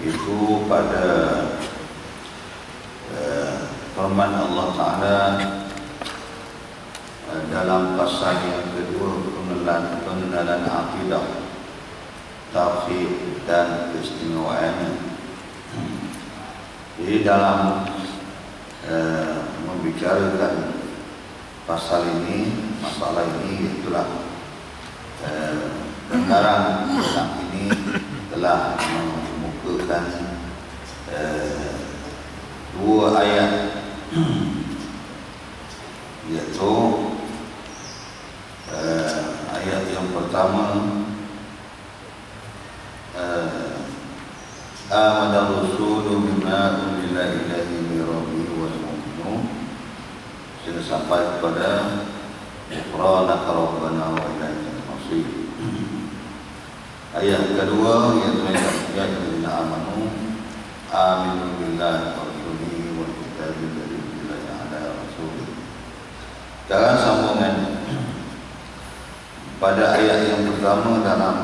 itu pada firman Allah Ta'ala dalam pasal yang kedua, pengenalan akidah, tauhid dan keistimewaannya. Jadi dalam membicarakan pasal ini, masalah ini, itulah pengarang kitab ini telah mengemukakan dua ayat, yaitu ayat yang pertama, amana rasulu bima unzila ilaihi min rabbihi wal mu'minun, sudah sampai kepada Qur'anaka rabbana wa ilaikal masir. Ayat kedua yang ayat amanu aminu billahi wa rasulihi wal kitabil ladzi unzila ala rasulih. Sekarang sambungan pada ayat yang pertama dalam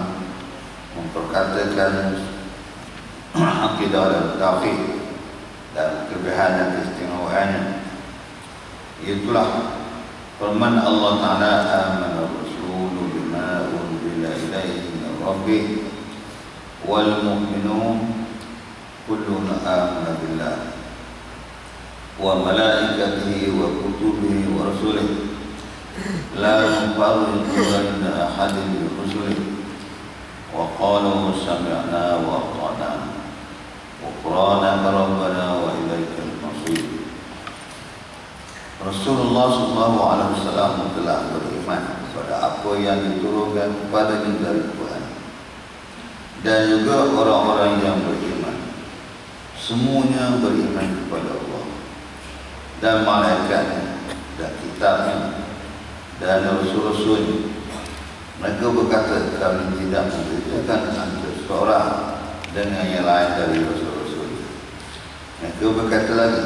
memperkatakan akidah dan tauhid dan kelebihan dan keistimewaannya. Itulah firman Allah Ta'ala, amana rasulu bima unzila ilaihi min rabbih wal mu'minun kullun amana billah wa malaikatihi wa kutubihi wa rasulih la nufarriqu baina ahadin min rusulih wa qalu sami'na wa ata'na wa qur'anaka rabbana wa ilaikal masir. Rasulullah SAW telah beriman kepada apa yang diturunkan kepadanya dari Tuhan, dan juga orang-orang yang beriman semuanya beriman kepada Allah dan malaikatnya dan kitabnya dan rasul-rasul. Mereka berkata, kami tidak membedakan antara seorang dengan yang lain dari rasul-rasul. Mereka berkata lagi,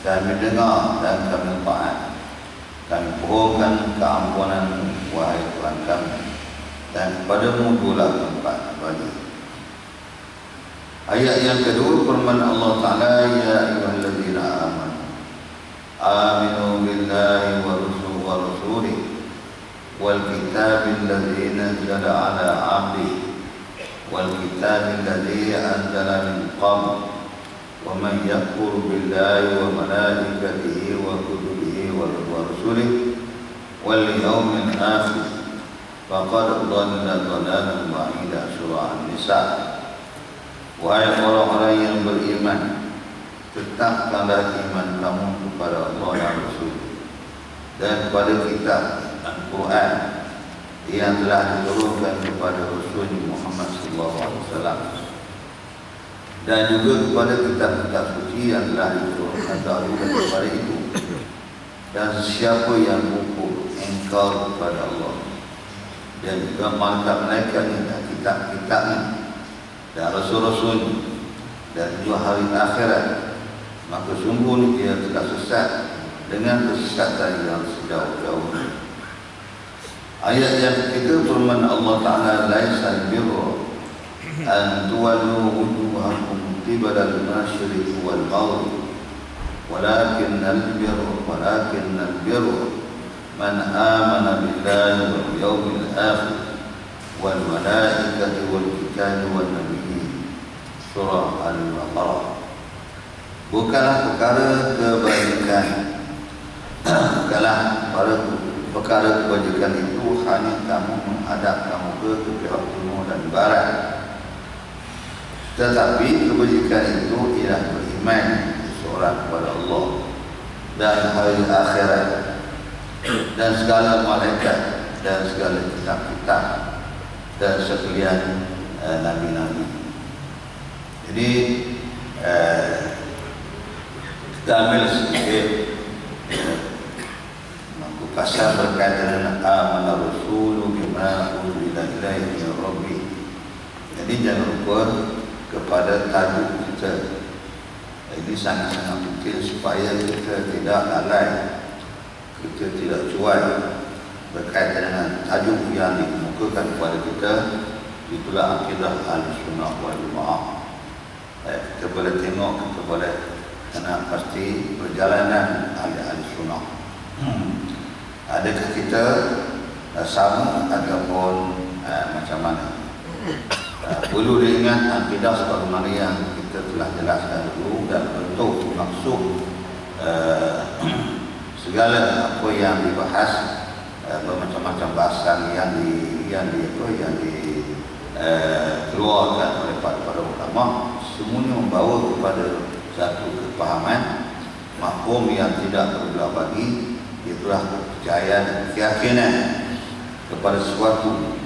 kami dengar dan kami taat. Kami mohonkan keampunan wahai Tuhan kami, dan kepadamu pula tempat kembali. Ayat yang kedua, firman Allah Ta'ala, ya ayyuhalladzina amanu aminu billahi wa rasulih wal kitabil ladzi nazzala ala 'abdihi wal kitabil ladzi anzala min qabl wa man yakfur billahi wa malaikatihi wa kutubihi wa rusulihi wal yawmil akhir faqad dhalla dhalalan ba'ida. Surah An-Nisa. Wahai orang-orang yang beriman, tetapkanlah iman kamu kepada Allah dan Rasul dan kepada kitab Al-Quran yang telah diturunkan kepada Rasul Muhammad SAW, dan juga kepada kitab-kitab suci yang telah diturunkan dahulu kepada itu. Dan siapa yang mengukur engkau kepada Allah dan juga malaikat-malaikatnya dan kitab-kitabnya dan rasul-rasul dan juga hari akhirat, maka sungguh dia telah sesat dengan kesesatan yang sejauh-jauh. Ayat yang ketiga, firman Allah Ta'ala, laisal birra an tuwallu wujuhakum qibala al-masyriqi wal maghrib walakinnal birra man amana billahi wal yawmil akhir wal malaikati wal kitabi wan nabiyyin. Surah Al-Baqarah. Bukanlah perkara kebajikan, perkara kebajikan itu hanya kamu menghadap kamu ke pihak timur dan barat, tetapi kebajikan itu ialah beriman seorang kepada Allah dan hari akhirat dan segala malaikat dan segala kitab-kitab dan sekalian nabi-nabi. Jadi kita ambil sedikit pasal berkaitan dengan amana rasulu bima unzila ilaihi min rabbih. Jadi jangan lupa kepada tajuk kita. Ini sangat-sangat penting supaya kita tidak lalai, kita tidak cuai berkaitan dengan tajuk yang dikemukakan kepada kita. Itulah akidah Ahlussunnah wal Jamaah. kita boleh tengok, kita boleh kena pasti perjalanan ahli-ahli sunnah. Adakah kita sama ataupun macam mana? Perlu diingat akidah sebagaimana yang kita telah jelaskan dulu, dan bentuk maksud segala apa yang dibahas, bermacam-macam bahasan yang dikeluarkan oleh para ulama, semuanya membawa kepada satu kepahaman mafhum yang tidak berbelah bagi, itulah kepercayaan dan keyakinan kepada sesuatu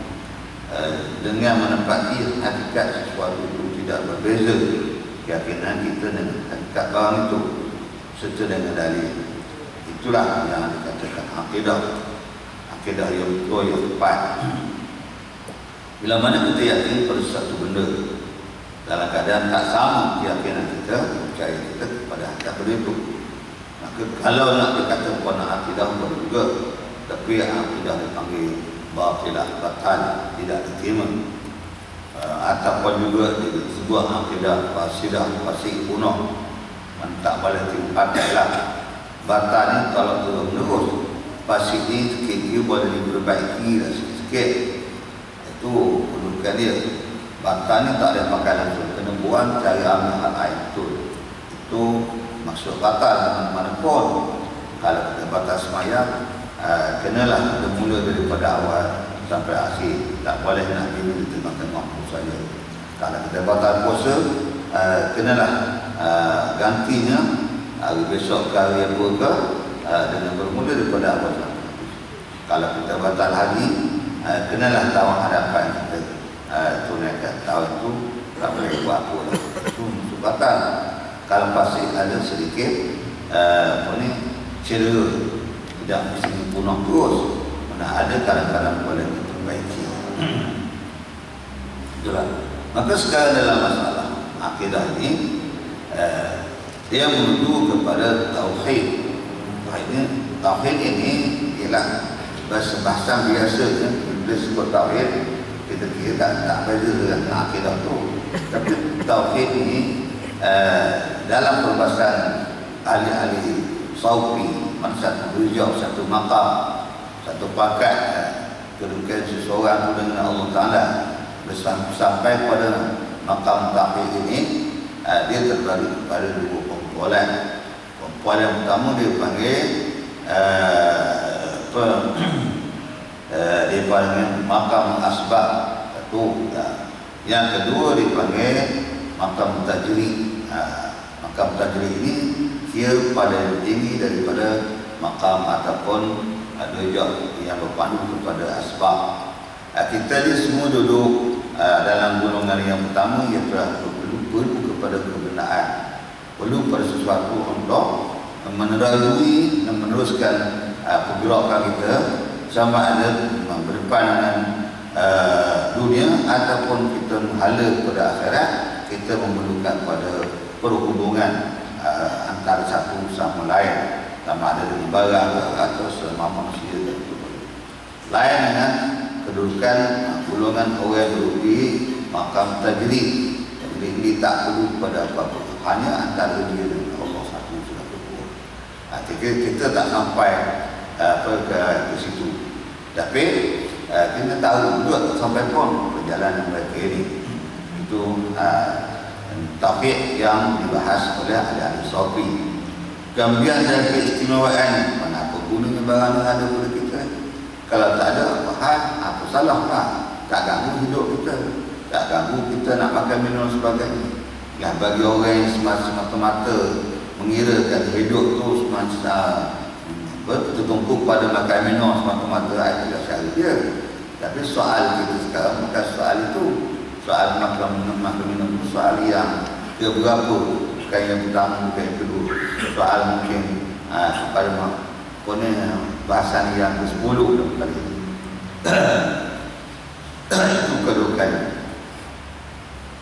dengan menempati hakikat sesuatu itu tidak berbeza keyakinan kita dengan hakikat barang itu serta dengan dalil. Itulah yang dikatakan akidah yang betul, yang tepat. Bila mana kita yakin pada satu benda dalam keadaan tak sama keyakinan kita, percaya kita kepada hakikat benda itu, maka kalau nak dikata pada akidah boleh juga, tapi akidah dipanggil batilah, batal, tidak diterima. Ataupun juga sebuah akidah fasidah, fasih kuno, tak boleh dipakailah. Batal ni kalau terus menerus, fasih ni sikit-sikit boleh diperbaiki lah sikit-sikit. Itu kedudukan dia. Batal ni tak boleh pakai langsung, kena buang, cari ambil hal lain. Itu maksud batal mana pun. Kalau kita batal semayang, kenalah kita mula daripada awal sampai akhir, tak boleh nak ini di tengah-tengah saja. Kalau kita batal puasa, kenalah gantinya hari besok ke hari apa ke, dengan bermula daripada awal sampai akhir. Kalau kita batal haji, kenalah tahun hadapan kita tunaikan tahun itu, tak boleh buat apa lah. Itu maksud batal. Kalau pasti ada sedikit cedera, tidak mesti punah terus, mana ada kadang-kadang boleh diperbaiki. Itulah. Maka sekarang dalam masalah akidah ini, dia menuju kepada tauhid. Tauhid ini ialah bahasa biasa, bila sebut tauhid kita kira tak beza dengan akidah tu. Tapi tauhid ini dalam perbahasan ahli-ahli Saufi, satu hujah, satu maqam, satu pakat kedudukan seseorang dengan Allah Ta'ala sampai pada maqam tauhid ini, dia terbagi kepada dua kumpulan. Kumpulan yang pertama dia panggil dia panggil maqam asbab, satu. Yang kedua dipanggil maqam tajri. Maqam tajri ini dia paling tinggi daripada maqam ataupun darjah yang berpandu kepada asbab. Kita ni semua duduk dalam golongan yang pertama, iaitu perlu kepada kebenaran, perlu pada sesuatu untuk meneradui dan meneruskan pergerakan kita, sama ada berdepan dengan dunia ataupun kita menghala kepada akhirat. Kita memerlukan pada perhubungan antara satu sama lain, sama ada dengan barang atau sama manusia dan sebagainya. Lain dengan kedudukan golongan orang berudi maqam tajri. Jadi ini tak perlu pada apa-apa, hanya antara dia dan Allah satu sudah cukup. Kita tak sampai ke situ, tapi kita tahu juga tak sampai pun perjalanan mereka ini. Itu tauhid yang dibahas oleh ahli Saufi. Kemudian dari keistimewaan, mana apa gunanya barang yang ada pada kita? Kalau tak ada apa salah lah? Tak ganggu hidup kita, tak ganggu kita nak makan minum sebagainya. Yang bagi orang yang semata-mata mengirakan hidup tu semacam bertumpu pada makan minum semata-mata, itu cara dia. Tapi soal kita sekarang bukan soal itu. Soal makan minum itu soal yang keberapa, bukan yang pertama, bukan yang kedua. Soal mungkin pada bahasan yang ke-10 kali ini. Itu kedudukannya.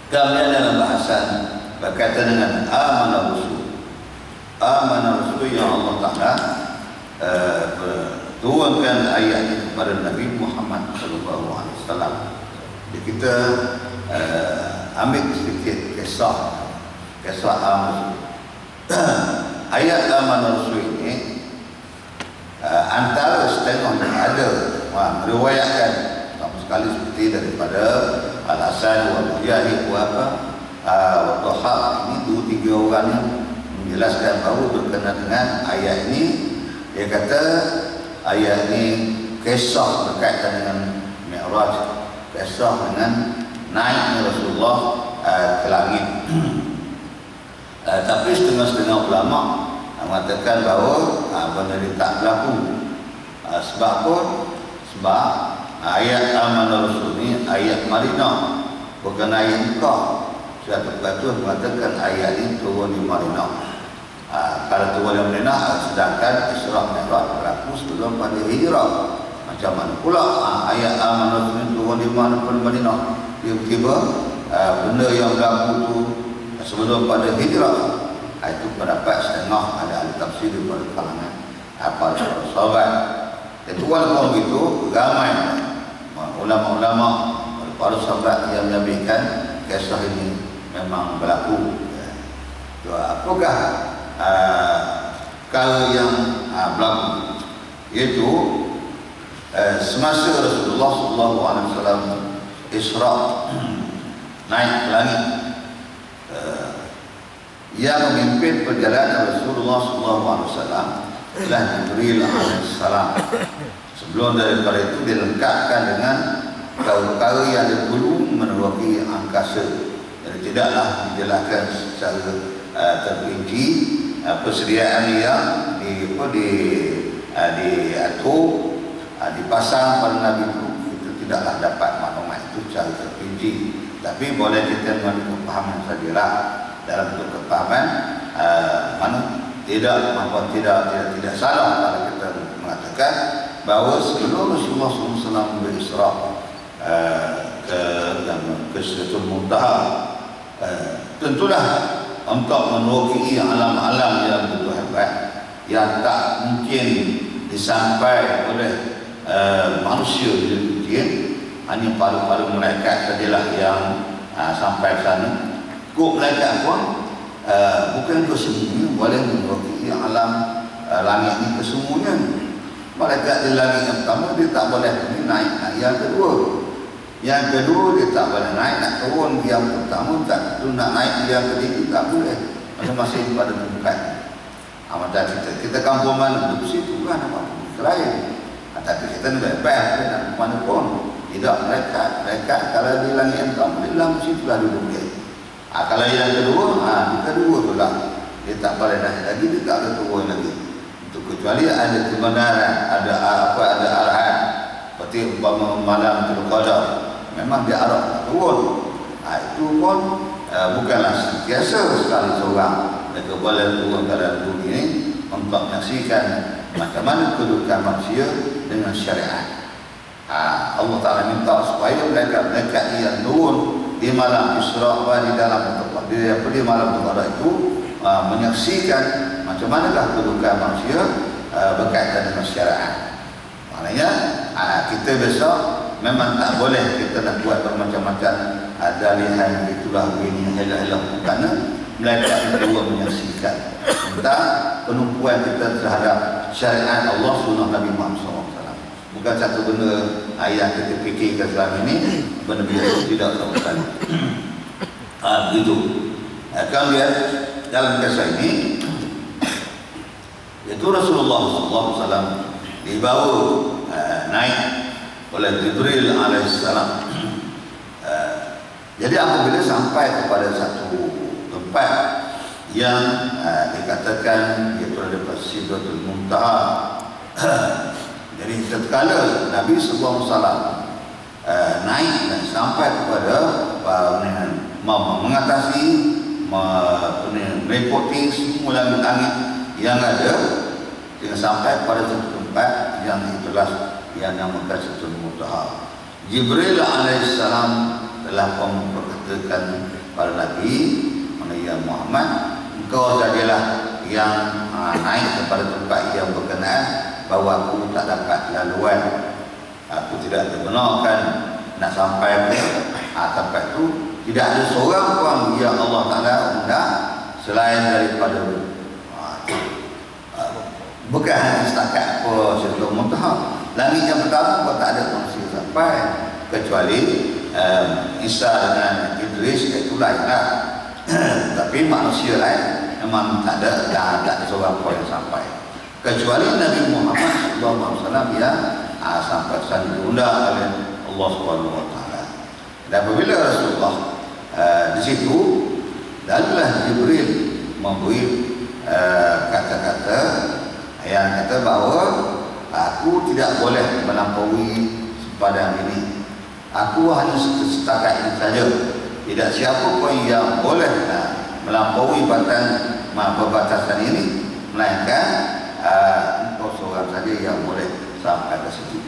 Kemudian dalam bahasan berkaitan dengan amanah Rasul yang Allah Ta'ala turunkan ayat ini kepada Nabi Muhammad SAW. Jadi kita ambil sedikit kisah kisah Rasul. Ayat amanah Rasul ini antara setengah yang ada meriwayatkan sama sekali seperti daripada Al-Hasan wa Mujahid wa Dhahab, ini 2-3 orang yang menjelaskan bahawa berkenaan dengan ayat ini. Dia kata ayat ini kisah berkaitan dengan Mi'raj, kisah dengan naiknya Rasulullah ke langit. Tapi setengah-setengah ulama mengatakan bahawa benda ini tak berlaku. Sebab apa? Sebab ayat amanah Rasul ini ayat Madinah, bukan ayat Mekah. Suatu batu mengatakan ayat ini turun di Madinah. Kalau turun di Madinah, sedangkan Isra' Mi'raj berlaku sebelum pada hijrah. Macam mana pula ayat amanah Rasul ini turun di Madinah? Tiba-tiba benda yang berlaku itu sebelum pada hijrah. Itu pendapat setengah ada ahli tafsir daripada kalangan para sahabat. Itu walaupun begitu, ramai ulama-ulama para sahabat yang menyabitkan kisah ini memang berlaku. Apakah perkara yang berlaku? Iaitu semasa Rasulullah SAW Isra' naik ke langit, yang memimpin perjalanan Rasulullah SAW adalah Jibril alaihissalam. Sebelum daripada itu dilengkapkan dengan perkara yang dulu meneroki angkasa. Jadi tidaklah dijelaskan secara terperinci persediaan yang diatur dipasang pada Nabi itu tidaklah dapat maklumat itu secara terperinci. Tapi boleh kita mengambil kepahaman sajalah. Dalam bentuk kepahaman mana tidak salah kalau kita mengatakan bahawa sebelum Rasulullah SAW berisra ke Sidratul Muntaha, tentulah untuk meneroki alam-alam yang begitu hebat yang tak mungkin disampai oleh manusia di jin, hanya paru-paru malaikat sajalah yang sampai ke sana. Kok malaikat pun bukan kesemuanya boleh meneroki alam langit ini kesemuanya. Malaikat di langit yang pertama dia tak boleh naik yang kedua. Yang kedua dia tak boleh naik nak turun. Yang pertama tak nak naik yang ketiga tak boleh. Masing-masing pada tempat. Macam kita kampung mana duduk situ kan apa lain. Tapi kita ni bebas nak mana pun. Tidak malaikat kalau di langit yang pertama di dalam situ lah duduk dia. Kalau yang kedua, tu lah dia tak boleh naik lagi, dia tak boleh turun lagi. Untuk kecuali ada kebenaran, ada arahan. Seperti umpama malam Lailatul Qadar, memang dia arah turun. Itu pun bukanlah sentiasa sekali seorang mereka boleh turun ke dalam dunia ini untuk menyaksikan macam mana kedudukan manusia dengan syariat. Allah Ta'ala minta supaya mereka yang turun di malam Isra' di dalam tempat di malam Qadar itu menyaksikan macam manakah kedudukan manusia berkaitan dengan syariat. Maknanya kita besok memang tak boleh kita nak buat bermacam-macam dalihan itulah begini helah-helah, kerana mereka perlu menyaksikan tentang penumpuan kita terhadap syariat Allah sunnah Nabi Muhammad SAW. Bukan satu benda yang kita fikirkan selama ini benda biasa, tidak sama sekali. Begitu. Kalau lihat dalam kisah ini, itu Rasulullah SAW dibawa naik oleh Jibril alaihissalam. Jadi apabila sampai kepada satu tempat yang dikatakan iaitu ada Sidratul Muntaha. Jadi tatkala Nabi SAW naik dan sampai kepada mengatasi melipoti semua langit yang ada, dengan sampai pada satu tempat yang itulah yang namakan Sidratul Muntaha. Jibril alaihissalam telah memperkatakan pada Nabi Muhammad, engkau sajalah yang naik kepada tempat yang berkenaan, bahawa aku tak dapat laluan, aku tidak dibenarkan nak sampai ke tempat itu. Tidak ada seorang pun yang Allah Ta'ala undang selain daripada bukan hanya setakat apa Sidratul Muntaha. Langit yang pertama kau tak ada manusia sampai, kecuali Isa dengan Idris, itu lain lah. Tapi manusia lain memang tak ada seorang pun yang sampai, kecuali Nabi Muhammad SAW yang sampai saja diundang oleh Allah Subhanahu Wa Taala. Dan apabila Rasulullah di situ, adalah Jibril memberi kata-kata yang kata bahawa aku tidak boleh melampaui sepadan ini. Aku hanya setakat ini saja. Tidak siapa pun yang boleh melampaui perbatasan ini, melainkan engkau seorang saja yang boleh sampai ke situ.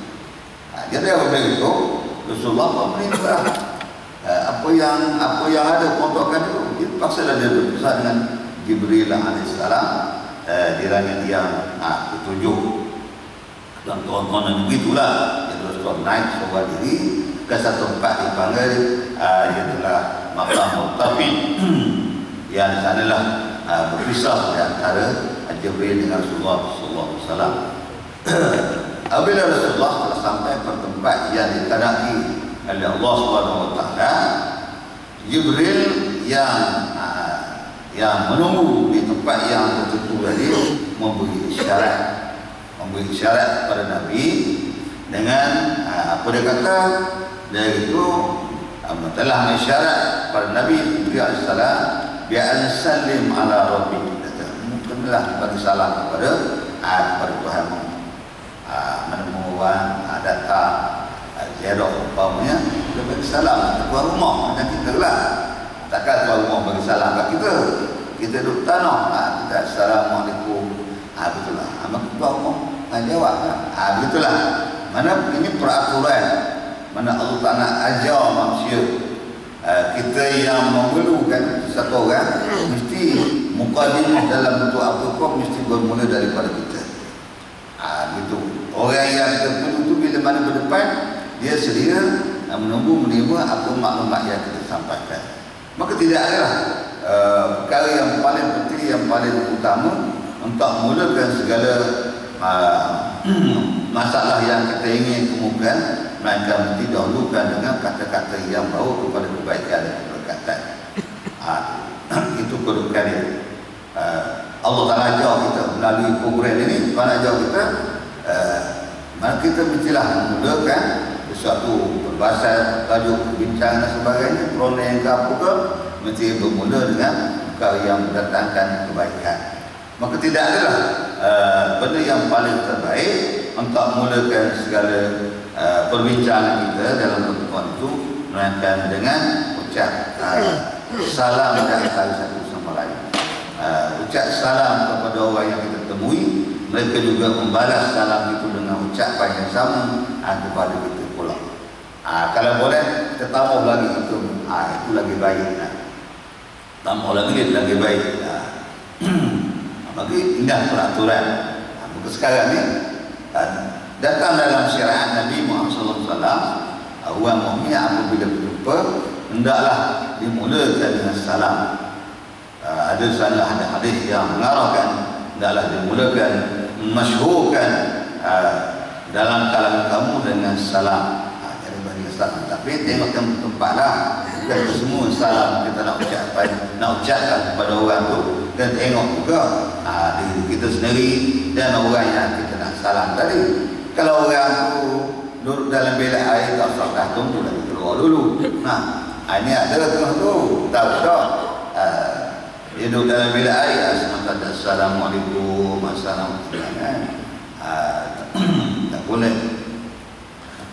Jadi apabila itu Rasulullah memerintah apa yang ada kontokan itu, dia paksa dia berpisah dengan Jibril alaihissalam di langit yang ketujuh. Dan kawan-kawan begitulah, dia terus naik sebuah diri ke satu tempat dipanggil ialah Maqam Muttafin. Yang di sanalah berpisah di antara Jibril dengan Rasulullah sallallahu alaihi wasallam. Apabila Rasulullah telah sampai ke tempat yang dikehendaki oleh Allah Subhanahu Wa Taala, Jibril yang menunggu di tempat yang tertentu tadi memberi isyarat kepada Nabi dengan apa dia kata, dia itu telah mengisyarat kepada Nabi Jibril alaihissalam bi'an salim ala rabbi, mungkinlah bagi salam kepada Tuhanmu. Menemukan orang datang ziarah umpamanya, dia bagi salam ke tuan rumah macam kita lah. Takkan tuan rumah bagi salam kat kita duduk tanah, kita assalamualaikum, betul lah. Maka tuan rumah jawab, betul lah. Mana ini peraturan, mana Allah Ta'ala ajar manusia. Kita yang memerlukan satu orang mesti mukadimah dalam bentuk apa-apa mesti bermula daripada kita. Gitu. Orang yang kita perlu itu bila mana berdepan, dia sedia menunggu menerima apa maklumat yang kita sampaikan. Maka tidak adalah perkara yang paling penting, yang paling utama untuk memulakan segala masalah yang kita ingin kemukakan, melainkan mesti dahulukan dengan kata-kata yang bawa kepada kebaikan dan keberkatan. Itu kedudukan dia. Allah Ta'ala ajar kita melalui program ini, Tuhan ajar kita, maka kita mestilah memulakan sesuatu perbahasan, tajuk, perbincangan dan sebagainya, perona yang ke apa ke, mesti bermula dengan perkara yang mendatangkan kebaikan. Maka tidak adalah benda yang paling terbaik untuk memulakan segala perbincangan kita dalam pertemuan itu, melainkan dengan ucap salam dari satu sama lain. Ucap salam kepada orang yang kita temui, mereka juga membalas salam itu dengan ucapan yang sama kepada kita pula. Kalau boleh kita tambah lagi itu lagi baik. Tambah lagi baik. Bagi indah peraturan. Maka sekarang ni datang dalam syariat Nabi Muhammad SAW, orang mukmin apabila berjumpa hendaklah dimulakan dengan salam. Ada sana hadis yang mengarahkan hendaklah dimulakan, masyhurkan dalam kalangan kamu dengan salam. Jadi bagi salam, tapi tengok tempatlah, bukan semua salam kita nak ucapkan kepada orang tu, dan tengok juga diri kita sendiri dan orang yang kita nak salam tadi. Kalau orang tu duduk dalam bilik air, tak usah tunggu, lagi keluar dulu. Ini ada tengah tu, tahu tak? Dia duduk dalam bilik air, assalamualaikum, assalamualaikum, tak boleh.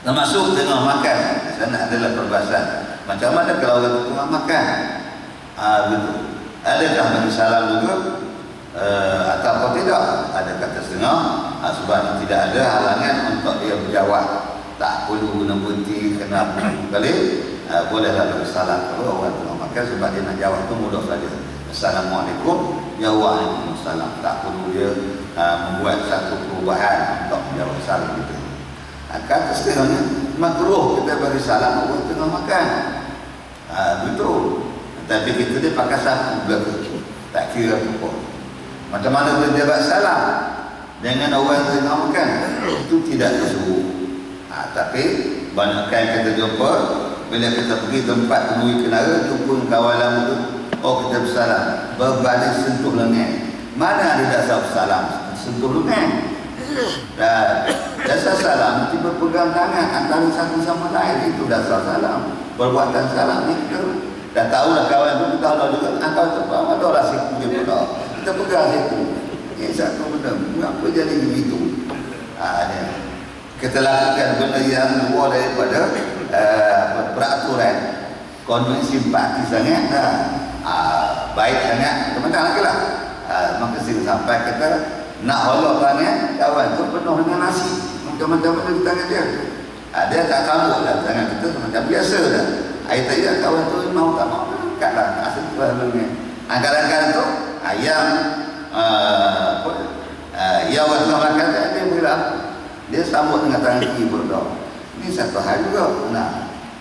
Termasuk tengah makan, sana adalah perbahasan. Macam mana kalau orang tengah makan? Betul. Adakah bagi salam juga? Atau tidak? Ada kata setengah, sebab tidak ada halangan untuk dia berjawab. Tak perlu guna berhenti kena kali, bolehlah bagi salam kalau orang tengah makan, sebab dia nak jawab tu mudah saja. Assalamualaikum, ya waalaikumsalam. Tak perlu dia membuat satu perubahan untuk menjawab salam itu. Kata setengahnya makruh kita bagi salam orang tengah makan. Betul. Tapi kita dia pakai sapu belakang. Tak kira pokok. Macam mana berjabat salam dengan orang yang makan, itu tidak disuruh. Tapi banyakkan kita jumpa bila kita pergi tempat temui kenara, jumpa kawan lama tu, kita bersalam, berbalik sentuh lengan. Mana ada dasar salam sentuh lengan? Dan dasar salam mesti berpegang tangan antara satu sama lain, itu dasar salam. Perbuatan salam ni kita dah tahulah kawan tu, kita tahu juga angkau terbang ada lah siku dia pula. Kita pegang siku. Ini satu benda. Mengapa jadi begitu? Kita lakukan benda yang luar daripada peraturan. Konduit simpati sangat baik sangat, teman-teman lagi lah. Maka sini sampai kita nak holok tangan kawan tu penuh dengan nasi. Macam-macam di tangan dia. Dia tak kabut lah tangan kita macam biasa dah. Air tak kawan tu mau tak mau kat lah asal tu lah. Kadang-kadang tu ayam ia orang tengah makan dia bilang dia sambut dengan tangan kiri berdoa. Ini satu hal juga.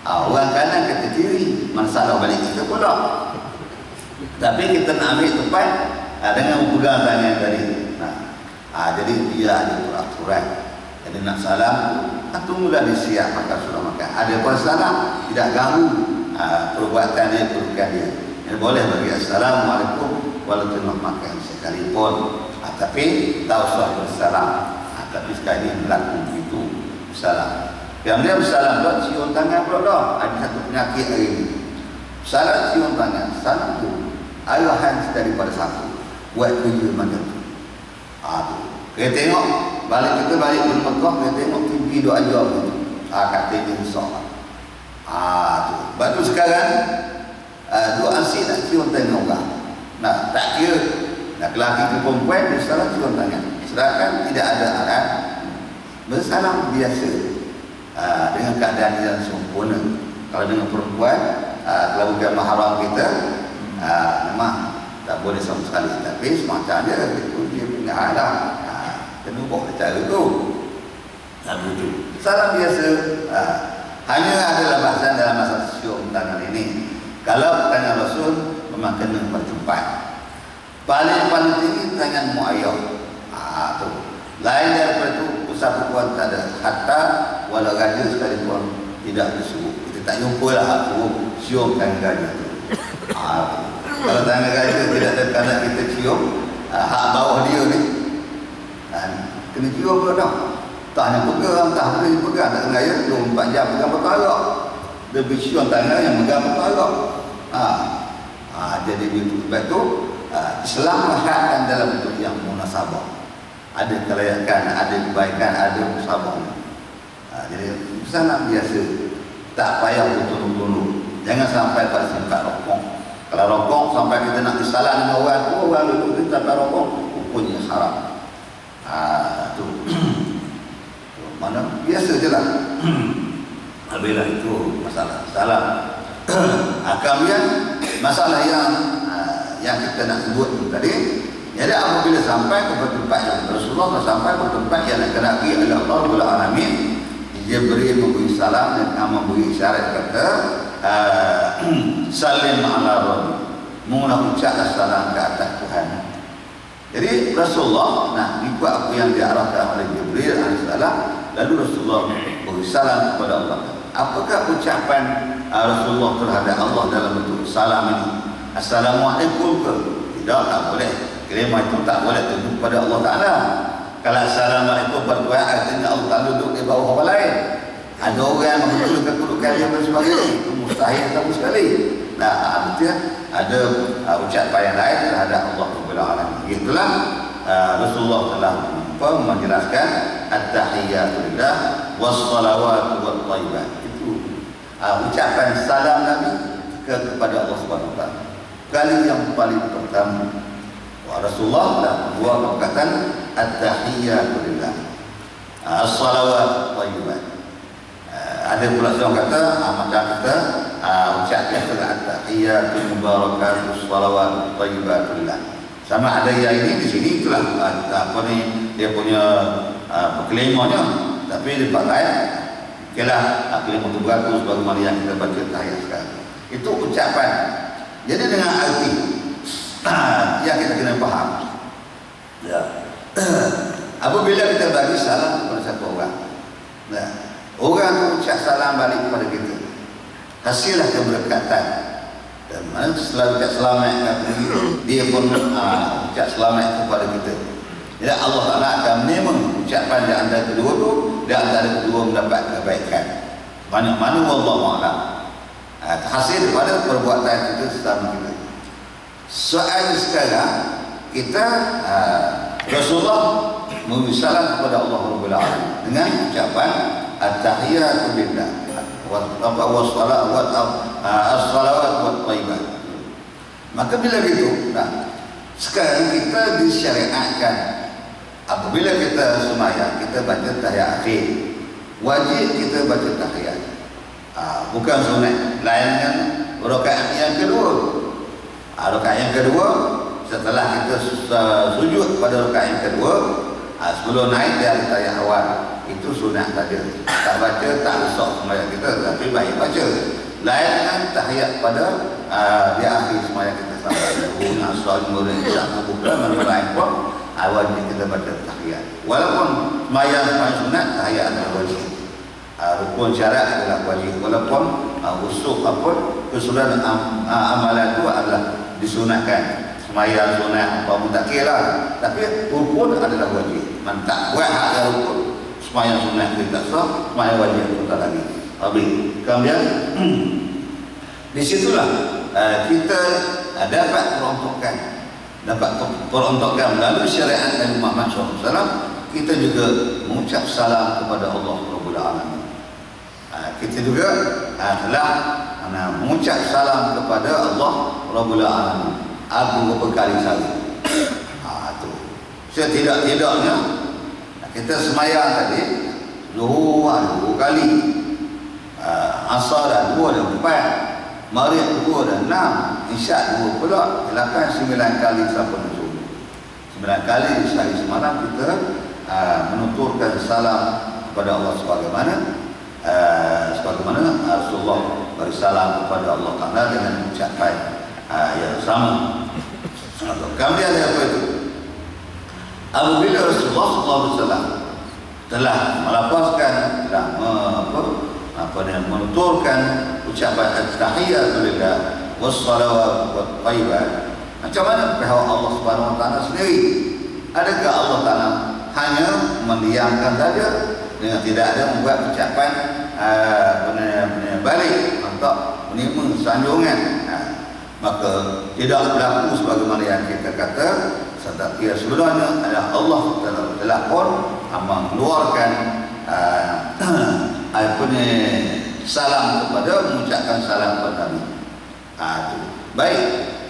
Orang kanan kata kiri, masalah balik kita pula. Tapi kita nak ambil tempat dengan pegang tangan tadi. Jadi dia ada peraturan. Jadi nak salam, tunggulah dia siap makan sudah makan. Ada pun salam, tidak ganggu perbuatan dia, perbuatan dia. Yang boleh bagi assalamualaikum walaupun makan sekalipun. Tapi tak usah bersalam. Tapi sekali ini berlaku begitu salam. Kemudian bersalam pula cium tangan pula dah. Ada satu penyakit hari ini. Salam cium tangan, salam tu arahan daripada satu. Buat kerja mana tu. Kita tengok balik kita balik ke Mekah, kita tengok TV duk ajar gitu. Kata dia insya-Allah. Tu. Baru sekarang duk asyik nak cium tangan orang. Tak kira nak lelaki ke perempuan dia salam cium tangan. Sedangkan tidak ada arahan bersalam biasa dengan keadaan yang sempurna. Kalau dengan perempuan kalau bukan mahram kita memang tak boleh sama sekali. Tapi semacam itu dia punya alam. Kena ubah cara tu. Salam biasa. Hanya adalah bahasan dalam masa cium tangan ini. Kalau tangan Rasul memang kena bertempat. Paling tinggi tangan muayyah. Tu. Lain daripada itu pusat pukuan tak ada. Hatta walau raja sekalipun tidak disuruh. Kita tak jumpa lah suruh cium tangan raja tu. Kalau tangan raja tidak ada tanda kita cium, hak bawah dia ni kena cium pula dah. Tak hanya pegang, tak boleh pegang, tak kena 24 jam pegang perkara. Dia bercium tangan yang pegang perkara. Jadi begitu. Sebab tu Islam melihatkan dalam bentuk yang munasabah. Ada kelayakan, ada kebaikan, ada musabah. Jadi salam biasa. Tak payah bertolong-tolong. Jangan sampai pada sifat rokok. Kalau rokok sampai kita nak disalah dengan orang dulu kita tak rokok, hukumnya haram. Tu. Mana biasa je lah. Bila itu masalah salam. Kemudian masalah yang kita nak sebut tadi. Jadi apabila sampai ke tempat yang Rasulullah sampai ke tempat yang nak kena pergi oleh Allah Rabbul Alamin, Jibril memberi salam dan memberi isyarat kata salim ala Rabbi, mula ucap salam ke atas Tuhan. Jadi Rasulullah ikut apa yang diarahkan oleh Jibril alaihissalam, lalu Rasulullah beri salam kepada Allah. Apakah ucapan Rasulullah terhadap Allah dalam bentuk salam ini? Assalamualaikum ke? Tidak, tak boleh. Kelima itu tak boleh tunduk pada Allah Ta'ala. Kalau Assalamualaikum berdoa artinya Allah Ta'ala duduk di bawah orang lain. Ada orang yang menghulurkan kedudukan dia dan sebagainya. Itu mustahil sama sekali. Artinya ada ucapan yang lain terhadap Allah Ta'ala. Itulah Rasulullah telah menjelaskan At-Tahiyyatu lillah wassalawatu wattayyibat. Itu ucapan salam Nabi kepada Allah Subhanahu wa taala. Kali yang paling pertama Rasulullah dah buat perkataan At-Tahiyyatu lillah, as-salawat thayyibat. Ada pula seorang kata macam kita ucapkan At-Tahiyyatu mubarakatuh as-salawat thayyibat lillah. Sama ada yang ini di sini itulah dia punya kelimanya, tapi di tempat lain kelah kelimah itu bagus bagaimana yang kita baca tahiyat sekarang. Itu ucapan. Jadi dengan arti saja kita kena faham. Ya. Apabila kita bagi salam kepada satu orang, nah, orang itu ucap salam balik kepada kita, hasillah keberkatan. Dan mana setelah ucap selamat dia pun ucap selamat kepada kita. Jadi Allah Ta'ala akan memang ucapan di antara kedua itu, di antara kedua mendapat kebaikan. Mana-mana Wallahu'alam. Hasil daripada perbuatan kita sesama kita. Soal sekarang kita Rasulullah memberi salam kepada Allah Rabbul Alamin dengan ucapan at-tahiyatu lillah as-salawat wa thayyibat. Maka bila gitu, sekarang kita disyariatkan apabila kita sembahyang kita baca tahiyat akhir. Wajib kita baca tahiyat. Bukan sunat. Lain dengan rakaat yang kedua. Rakaat yang kedua setelah kita sujud pada rakaat yang kedua, sebelum naik dari tahiyat awal, itu sunat saja. Tak baca tak rosak sembahyang kita, tapi baik baca. Lain dengan tahiyat pada di akhir sembahyang kita sampai asal murid sama bukan mana pun wajib kita baca tahiyat. Walaupun sembahyang sunat, tahiyat adalah wajib. Rukun syarat adalah wajib. Walaupun usul apapun keseluruhan amalan itu adalah disunatkan. Sembahyang sunat apa pun tak kira, tapi rukun adalah wajib. Man tak buat hak yang rukun, sembahyang sunat kita tak sah, sembahyang wajib pun tak lagi. Habis. Kemudian di situlah kita dapat peruntukkan melalui syariat Nabi Muhammad SAW. Kita juga mengucap salam kepada Allah Rabbul Alamin. Kita juga telah mengucap salam kepada Allah Rabbul Alamin. Aku berkali kali. Itu. Setidak-tidaknya kita semayang tadi Zuhur 2 kali, Asar 2 dan 4, Maghrib 2 dan 6, Isyak 2 pula, 8, 9 kali sampai Zuhur. 9 kali sehari semalam kita menuturkan salam kepada Allah sebagaimana Rasulullah bersalam kepada Allah Ta'ala dengan ucapan yang sama. Kemudian apa itu? Apabila Rasulullah SAW telah melafazkan, menuturkan ucapan at-tahiyatu lillah was-salawat wa thayyibat, macam mana pihak Allah Subhanahu Wa Taala sendiri? Adakah Allah Ta'ala hanya mendiamkan saja dengan tidak ada membuat ucapan balik untuk menerima sanjungan? Maka tidak berlaku sebagaimana yang kita kata setelah sebelumnya adalah Allah telah pun mengeluarkan salam kepada, mengucapkan salam kepada Nabi. Baik,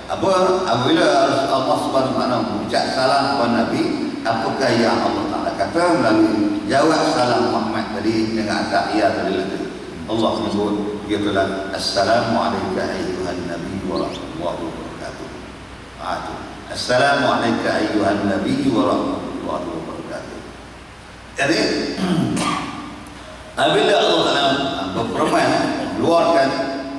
apabila Allah Subhanahu Wa Taala mengucap salam kepada Nabi, apakah yang Allah Taala kata melalui jawab salam Muhammad tadi dengan tahiyat tadi? Allah menyebut begitulah, Assalamualaikum ayyuhan nabi wa rahmatullahi wa barakatuh. Assalamualaikum ayyuhan nabi wa rahmatullahi wa barakatuh. Jadi apabila Allah Ta'ala berfirman keluarkan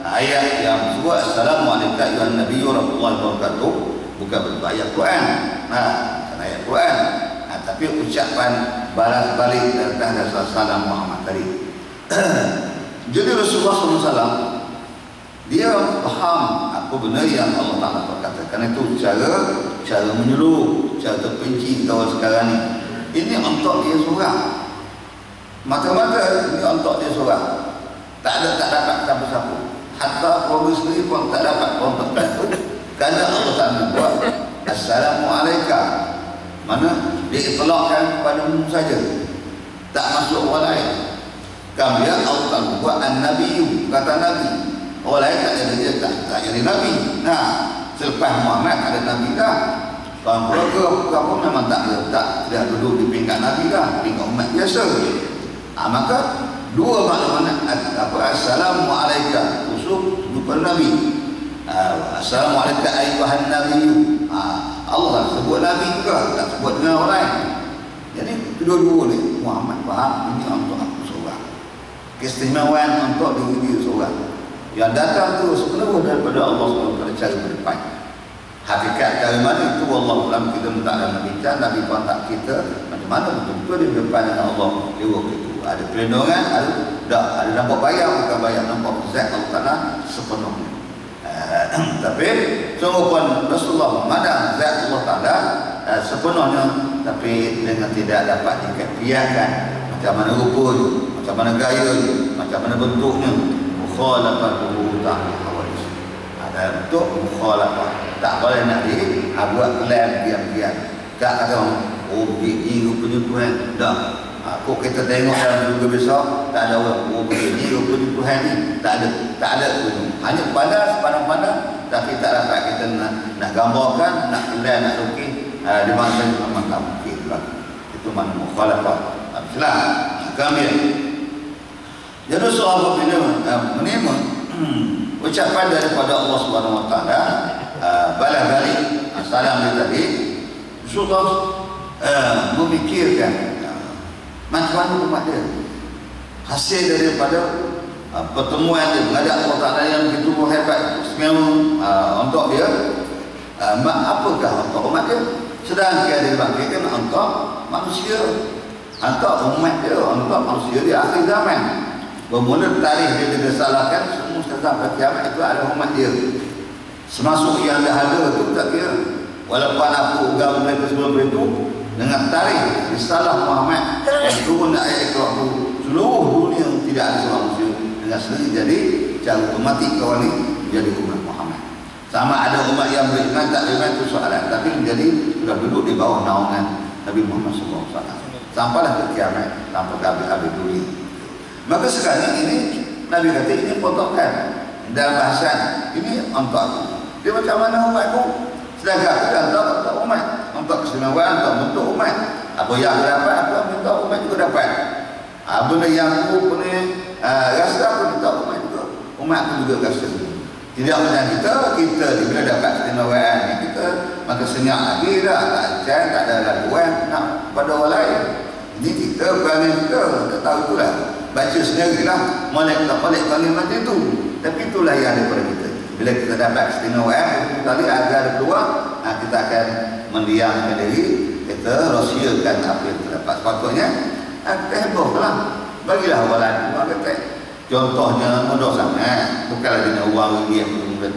ayat yang sebut Assalamualaikum ayyuhan nabi wa rahmatullahi wa barakatuh, bukan bentuk ayat Quran, bukan ayat Quran, tapi ucapan balas balik terhadap salam Muhammad tadi. Jadi Rasulullah SAW dia faham apa benar yang Allah Ta'ala berkata. Kerana itu cara menyuruh, cara terperinci kita sekarang ni. Ini untuk dia seorang. Mata-mata ini untuk dia seorang. Tak dapat siapa-siapa. Hatta keluarga sendiri pun tak dapat untuk itu. Kerana Allah Ta'ala buat Assalamualaikum. Mana diitlaqkan kepada umum saja. Tak masuk orang lain. Kemudian Allah Ta'ala buat An-Nabi, kata Nabi. Orang lain tak jadi Nabi. Selepas Muhammad ada Nabi dah. Kalau keluarga pun memang tak duduk di peringkat Nabi dah, peringkat umat biasa. Maka dua makna Assalamualaikum khusus kepada Nabi. Assalamualaikum ayyuhan nabiyyu. Allah sebut Nabi juga, tak sebut dengan orang lain. Jadi kedua-dua ni Muhammad faham ini untuk aku seorang. Keistimewaan untuk diri dia seorang. Yang datang tu sepenuhnya daripada Allah SWT cara berdepan. Hakikat dari mana itu wallahu alam, kita minta dalam bincang Nabi kontak kita macam mana betul-betul di depan dengan Allah lewat itu. Ada perlindungan, ada nampak bayar, bukan bayar, nampak zat Allah Ta'ala sepenuhnya. Tapi sungguh pun Rasulullah memandang zat Allah Ta'ala sepenuhnya, tapi dengan tidak dapat dikepiahkan macam mana rupanya, macam mana gayanya, macam mana bentuknya. Mukhalafatuhu ta'ala hawadis. Ada bentuk mukhalafah, tak boleh nak buat klaim diam-diam. Tak kata oh ini rupanya Tuhan. Tak. Kok kita tengok dalam surga besar, tak ada orang oh ini rupanya Tuhan ni. Tak ada pun. Hanya pandang-pandang, tapi tak dapat kita nak gambarkan, nak klaim, nak lukis di masa memang tak mungkin lah. Itu mana mukhalafah. Itulah kami. Jadi Rasulullah bila menerima ucapan daripada Allah Subhanahu Wa Taala, balas balik salam dia tadi, Rasulullah memikirkan macam mana umat dia, hasil daripada pertemuan dia menghadap Allah Taala yang begitu hebat, istimewa untuk dia. Apakah untuk umat dia? Sedangkan dia dibangkitkan untuk manusia, untuk umat dia, untuk manusia di akhir zaman. Bermula tarikh dia disalahkan semua sampai kiamat itu adalah umat dia. Semasuk yang dah ada itu tak kira. Walaupun apa agama mereka sebelum itu, dengan tarikh risalah Muhammad yang turun ayat Iqra itu, seluruh dunia tidak ada seorang muslim dengan sendiri jadi secara otomatik kawan ini menjadi umat Muhammad. Sama ada umat yang beriman tak beriman itu soalan, tapi menjadi sudah duduk di bawah naungan Nabi Muhammad SAW sampailah ke kiamat, sampai ke habis-habis dunia. Maka sekarang ini Nabi kata ini potongan dalam bahasan ini untuk aku. Dia macam mana umatku? Sedangkan aku dah tahu untuk umat, untuk keistimewaan, untuk bentuk umat. Apa yang aku dapat, apa yang minta umat juga dapat. Benda yang aku punya rasa, aku minta umat juga. Umat aku juga rasa. Tidak macam kita bila dapat keistimewaan kita, maka senyap lagi dah, tak ada lakuan nak pada orang lain. Ini kita perangai kita, tak tahu itulah. Baca sendirilah, molek panggil macam itu. Tapi itulah yang ada pada kita. Bila kita dapat keistimewaan, tadi agar ada peluang, kita akan mendiamkan diri, kita rahsiakan apa yang terdapat. Sepatutnya kita hebohlah, bagilah awalan kata. Contohnya mudah sangat, bukanlah dengan uang yang kemudian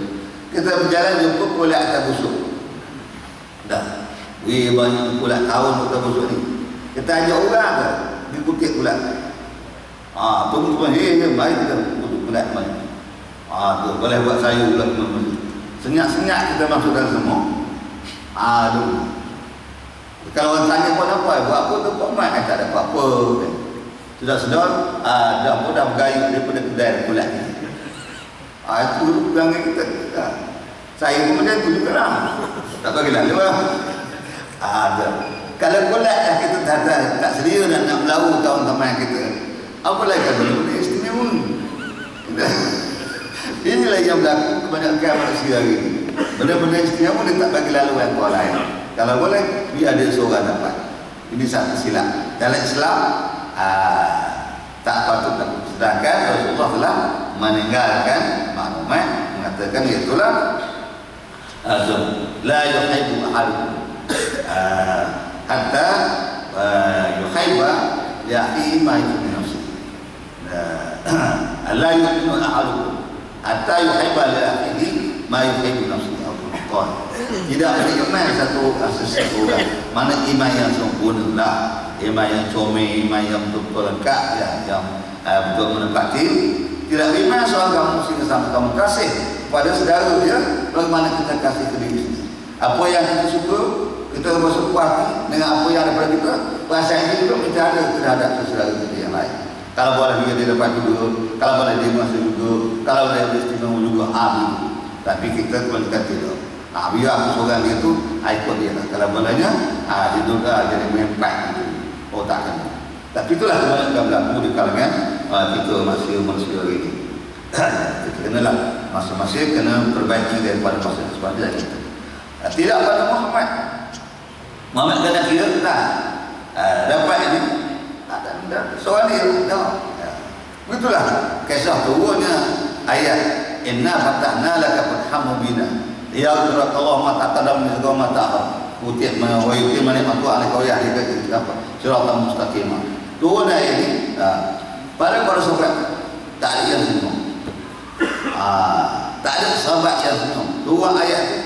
kita berjalan jumpa kulit atas busuk. Dah, banyak kulit tahun atas busuk ni. Kita ajak orang ke dikutip kulit. Tunggu-tunggu, mari kita kutip kulit mari. Tu boleh buat sayur pula teman-teman. Senyap-senyap kita masuk dalam semua. Kalau orang tanya pun apa, buat apa tu buat mat, tak ada apa-apa. Sedar-sedar, dah bergayut daripada kedai kulit ni. Itu perangai kita. Saya pun macam tu juga lah. Tak bagi lalu lah. Kalau kulit dah kita tak sedia nak melawan kawan-kawan kita, apa lagi benda istimewa? Inilah yang berlaku kebanyakan manusia hari ini. Benda-benda istimewa dia tak bagi laluan ke orang lain. Kalau boleh, biar ada seorang dapat. Ini satu silap. Dalam Islam, tak patut takut. Sedangkan Rasulullah telah meninggalkan maklumat mengatakan itulah la yuhibbu ahadukum hatta yuhibba li akhihi ma yuhibbu nafsihi. La yu'minu ahadukum hatta yuhibba li akhihi ma yuhibbu nafsihi. Tidak beriman satu orang. Mana iman yang sempurna lah, iman yang comel, iman yang betul-betul lengkap, yang betul menepati. Tidak beriman seorang kamu mesti sama kamu kasih pada saudara dia, bagaimana kita kasih ke diri sendiri. Apa yang kita suka, kita bersuka hati dengan apa yang ada pada kita, perasaan itu juga kita ada terhadap saudara kita yang lain. Kalau boleh dia dapat juga, kalau boleh dia masuk juga, kalau boleh dia istimewa juga, tapi kita kebanyakan tidak. Biar aku seorang dia tu, ikut dia lah. Kalau bolehnya, dia juga jadi mempak gitu. Takkan. Tapi itulah kebanyakan berlaku di kalangan kita manusia hari ini. Kita kenalah masa-masa kena perbaiki daripada masa sepanjang kita. Tidak pada Muhammad kena kira tak dapat ini. Soal ni, begitulah kisah turunnya ayat Inna fatahna laka fathan mubina. Ya Allah mata kadam ni segala mata putih mana wayuti mana aku anak kau ya dia apa siratan mustaqim. Dua ayat ini para sahabat tak ada yang semua. Tak ada sahabat yang semua. Dua ayat ini.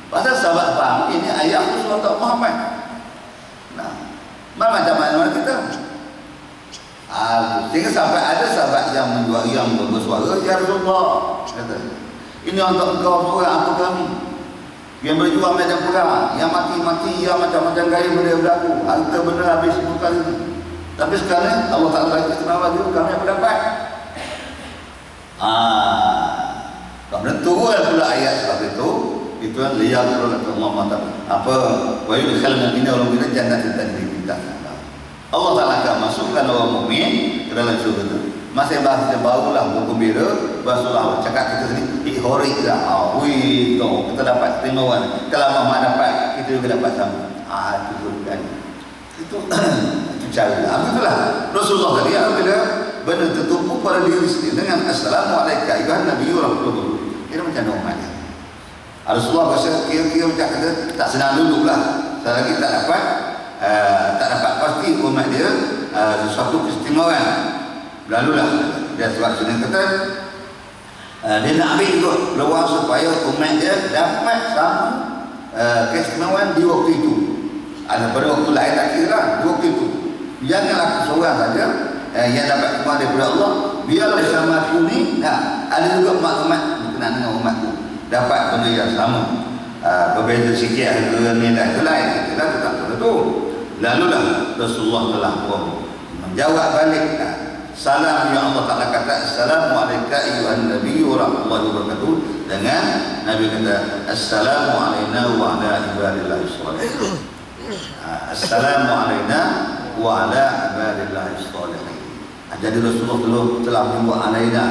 Pasal sahabat faham ini ayat Rasulullah Muhammad. Nah, macam mana kita? Sehingga sampai ada sahabat yang bersuara, ya Rasulullah, kata, ini untuk engkau seorang apa kami yang berjuang medan perang, yang mati-mati, yang macam-macam gaya benda berlaku, harta benda habis semua kali itu. Tapi sekarang Allah Ta'ala lagi kenapa juga kami yang berdapat. Kemudian turun pula ayat sebab itu yang lihat Allah Ta'ala apa wa yudkhil mu'mina wal mu'minat jannatin tajri min tahtiha. Allah Ta'ala akan masukkan orang mukmin ke dalam syurga itu. Masih bahasa barulah bergembira, bahasa cakap kita sini ihori lah. Wih, kita dapat terima orang. Kalau Muhammad dapat, kita juga dapat sama. Itu kan. Itu cara. Itulah Rasulullah tadi apabila benda tertumpu pada diri sendiri dengan assalamualaikum ayuhan nabiyyu rasulullah. Ini macam normal. Rasulullah rasa kira-kira macam kata tak senang dulu lah. Selagi tak dapat pasti umat dia sesuatu keistimewaan. Lalulah dia sebab sini kata dia nak ambil juga peluang supaya umat dia dapat sama keistimewaan di waktu itu. Ada pada waktu lain tak kira lah, di waktu itu janganlah seorang saja yang dapat kemah daripada Allah. Biarlah bersama aku ni ada juga maklumat berkenaan dengan umatku dapat benda yang sama, berbeza sikit harga nilai itu lain, kita tak tentu. Lalulah Rasulullah telah pun menjawab balik salam yang Allah Ta'ala kata assalamualaikum ayuhan nabiyyu wa rahmatullahi wa barakatuh, dengan Nabi kata assalamu alayna wa ala ibadillahi sholihin. Assalamu alayna wa ala ibadillahi sholihin. Jadi Rasulullah telah membuat alayna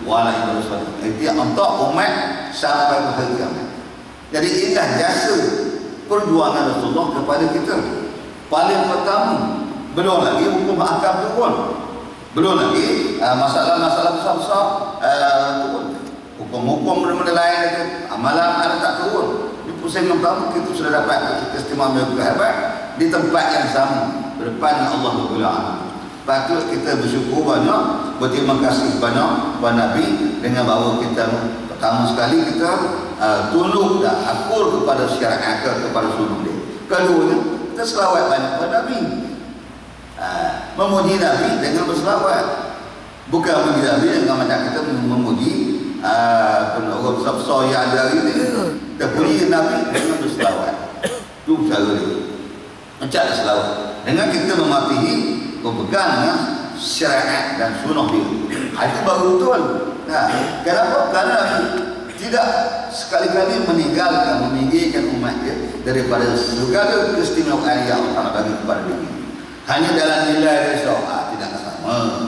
wa ala ibadillahi sholihin. Itu untuk umat sampai ke hari kiamat. Jadi inilah jasa perjuangan Rasulullah kepada kita. Paling pertama, belum lagi hukum akam turun, belum lagi masalah-masalah besar-besar turun, hukum-hukum benda-benda lain itu, amalan tak turun. Di pusing yang pertama kita sudah dapat keistimewaan yang hebat di tempat yang sama berdepan Allah Taala. Patut kita bersyukur banyak, berterima kasih banyak kepada Nabi dengan bahawa kita pertama sekali kita tunduk dan akur kepada syariat kepada sunnah dia. Keduanya kita selawat banyak kepada Nabi, memuji Nabi dengan berselawat, bukan memuji Nabi dengan macam kita memuji orang besar-besar yang ada hari ini. Kita puji Nabi dengan berselawat. Itu cara dia macam selawat dengan kita mematuhi, berpegang dengan syariat dan sunnah dia. Itu baru betul. Kenapa? Kerana Nabi tidak sekali-kali meninggalkan umat dia daripada segala keistimewaan yang Allah bagi kepada dia. Hanya dalam nilai dia tidak sama.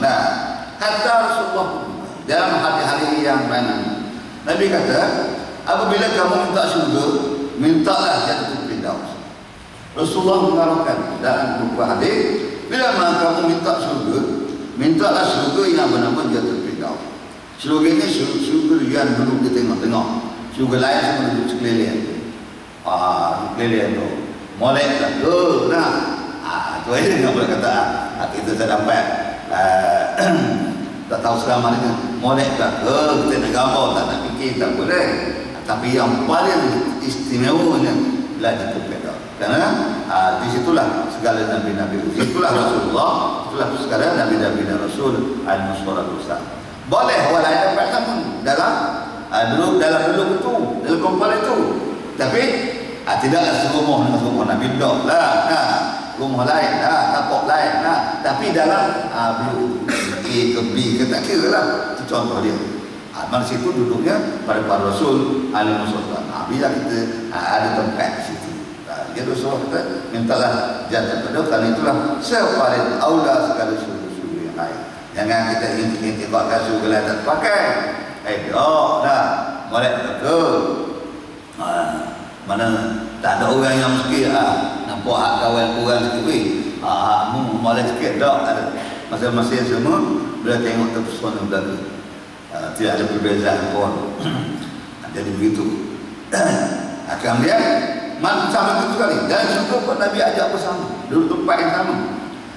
Hatta Rasulullah dalam hari-hari yang mana Nabi kata, apabila kamu minta syurga, mintalah Jannatul Firdaus. Rasulullah mengarahkan dalam beberapa hadis, bila mana kamu minta syurga, mintalah syurga yang bernama Jannatul Firdaus. Syurga ini syurga yang duduk di tengah-tengah. Syurga lain semua duduk sekeliling. Sekeliling tu molek lah tu tu aja nggak boleh kata kita tak dapat tak tahu selama ni molek lah kita nak gambar tak nak fikir tak boleh. Tapi yang paling istimewanya lah Jannatul Firdaus, karena di situlah segala nabi-nabi, itulah Rasulullah, itulah segala nabi-nabi dan Rasul al-Muswaratu Ustaz. Boleh orang lain dapat kamu dalam belum itu, dalam kumpulan itu. Tapi tidaklah serumah dengan serumah Nabi dah lah. Rumah lain lah, kapok lain lah. Tapi dalam belum A ke B ke tak kira lah. Itu contoh dia. Mana situ duduknya pada para Rasul alaihi wasallam. Bila kita ada tempat di situ. Dia Rasulullah kata, mintalah Jannatul Firdaus, kerana itulah sepaling aula segala syurga yang lain. Jangan kita ingin pakai syurga lain tak pakai. Molek ke mana tak ada orang yang mesti nampak hak kawan kurang sikit molek sikit tak ada. Masing-masing semua bila tengok terpesona belaka, tidak ada perbezaan pun. Jadi begitu. Kemudian sama itu sekali. Dan syukur pun Nabi ajak bersama, duduk tempat yang sama.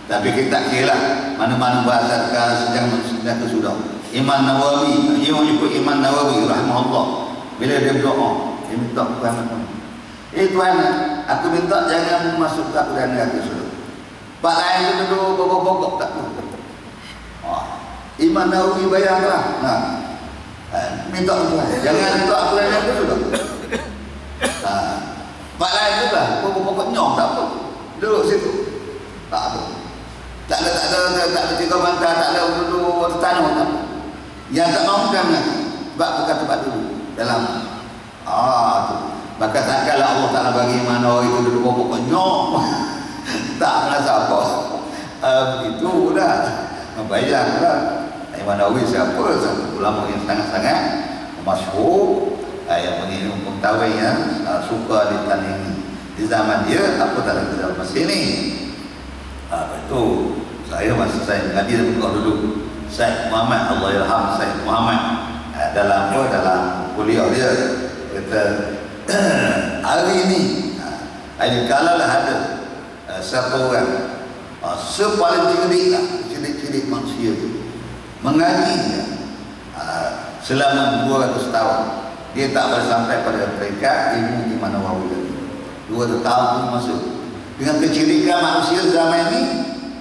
Tapi kita tak kira mana-mana bahasa sedang ke sudah. Imam Nawawi, dia ikut Imam Nawawi rahimahullah. Bila dia berdoa, dia minta kepada Tuhan, aku minta jangan masuk ke dalam neraka sudah. Pak lain tu duduk bogok-bogok tak apa. Imam Nawawi bayanglah. Minta Tuhan, jangan minta aku dalam neraka sudah. Pak lain tu lah, bogok-bogok nyong tak apa. Duduk situ. Tak apa. Tak ada tiga bantal, tak ada duduk tanah tak. Yang tak mahu kan sebab bukan tempat dulu dalam tu. Maka tak kala Allah Ta'ala bagi mana itu duduk bogok nyong. Tak merasa apa. Begitu dah. Bayanglah. Imam Nawawi siapa? Ulama yang sangat-sangat masyhur, yang mengingat pengetahuan yang suka ditandingi di zaman dia. Apa tak ada dalam masa ini? Betul. Saya masa saya mengaji dan berdoa dulu, Syekh Muhammad, Allah yarham Syekh Muhammad, dalam kuliah dia kata hari ini kalau lah ada satu orang sepaling cerdik manusia itu mengaji selama 200 tahun, dia tak boleh sampai pada peringkat ilmu di mana Nawawi tadi. 200 tahun pun masuk. Dengan kecilikan manusia zaman ini,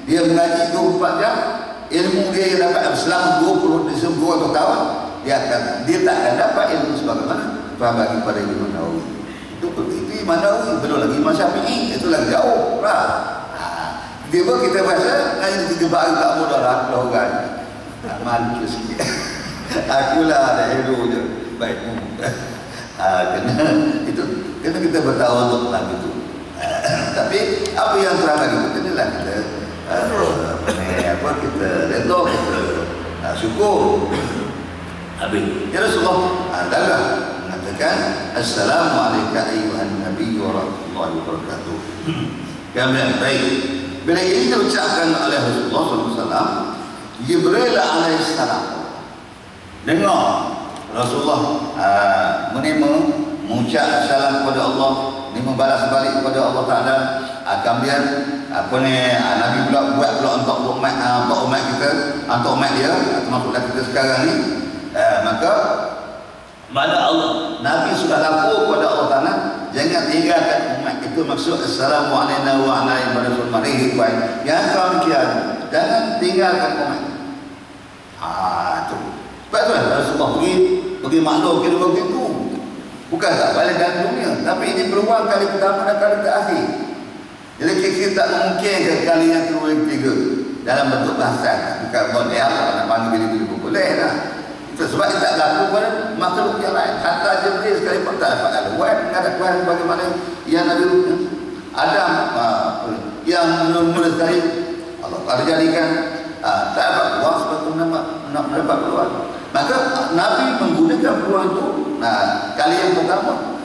dia mengaji 24 jam, ilmu dia yang dapat selama 200 tahun, dia tak akan dapat ilmu sebagaimana bagi pada Imam Nawawi. Itu Imam Nawawi, belum lagi Imam Syafi'i, itu lagi jauh lah. Tiba kita baca hanya 3 hari tak mudah lah orang. Malu sikit. Akulah ada hero je. Baik. Kena kita bertawaduk lah gitu. Tapi apa yang terang lagi itu kenalah kita kita redha, kita syukur. Habis ya Rasulullah adalah mengatakan assalamualaikum ayyuhan nabiy wa rahmatullahi wa barakatuh. Kemudian baik, bila ini diucapkan oleh Rasulullah SAW, Jibril alaihissalam dengar Rasulullah mengucap salam kepada Allah, ini membalas balik kepada Allah Ta'ala. Kemudian Nabi pula buat pula untuk umat kita, untuk umat dia, termasuklah kita sekarang ni. Maka mana Allah, Nabi sudah lapor kepada Allah Ta'ala, jangan tinggalkan umat itu. Maksud assalamualaikum warahmatullahi wabarakatuh. Yang kau demikian, jangan tinggalkan umat. Tu. Sebab tu Rasulullah pergi makhluk kira begitu. Bukan tak balik dalam dunia, tapi ini peluang kali pertama dan kali terakhir. Jadi kita tak memungkinkan kali yang kedua yang ketiga dalam bentuk bahasa. Bukan boleh apa nak panggil bila-bila pun boleh lah. Sebab dia tak berlaku pada makhluk yang lain. Hatta Jibril sekalipun tak dapat aluan, tak ada Tuhan bagaimana yang ada Adam yang mula sekali Allah ada jadikan tak dapat peluang sebab nak mendapat peluang. Maka Nabi menggunakan peluang itu kali yang pertama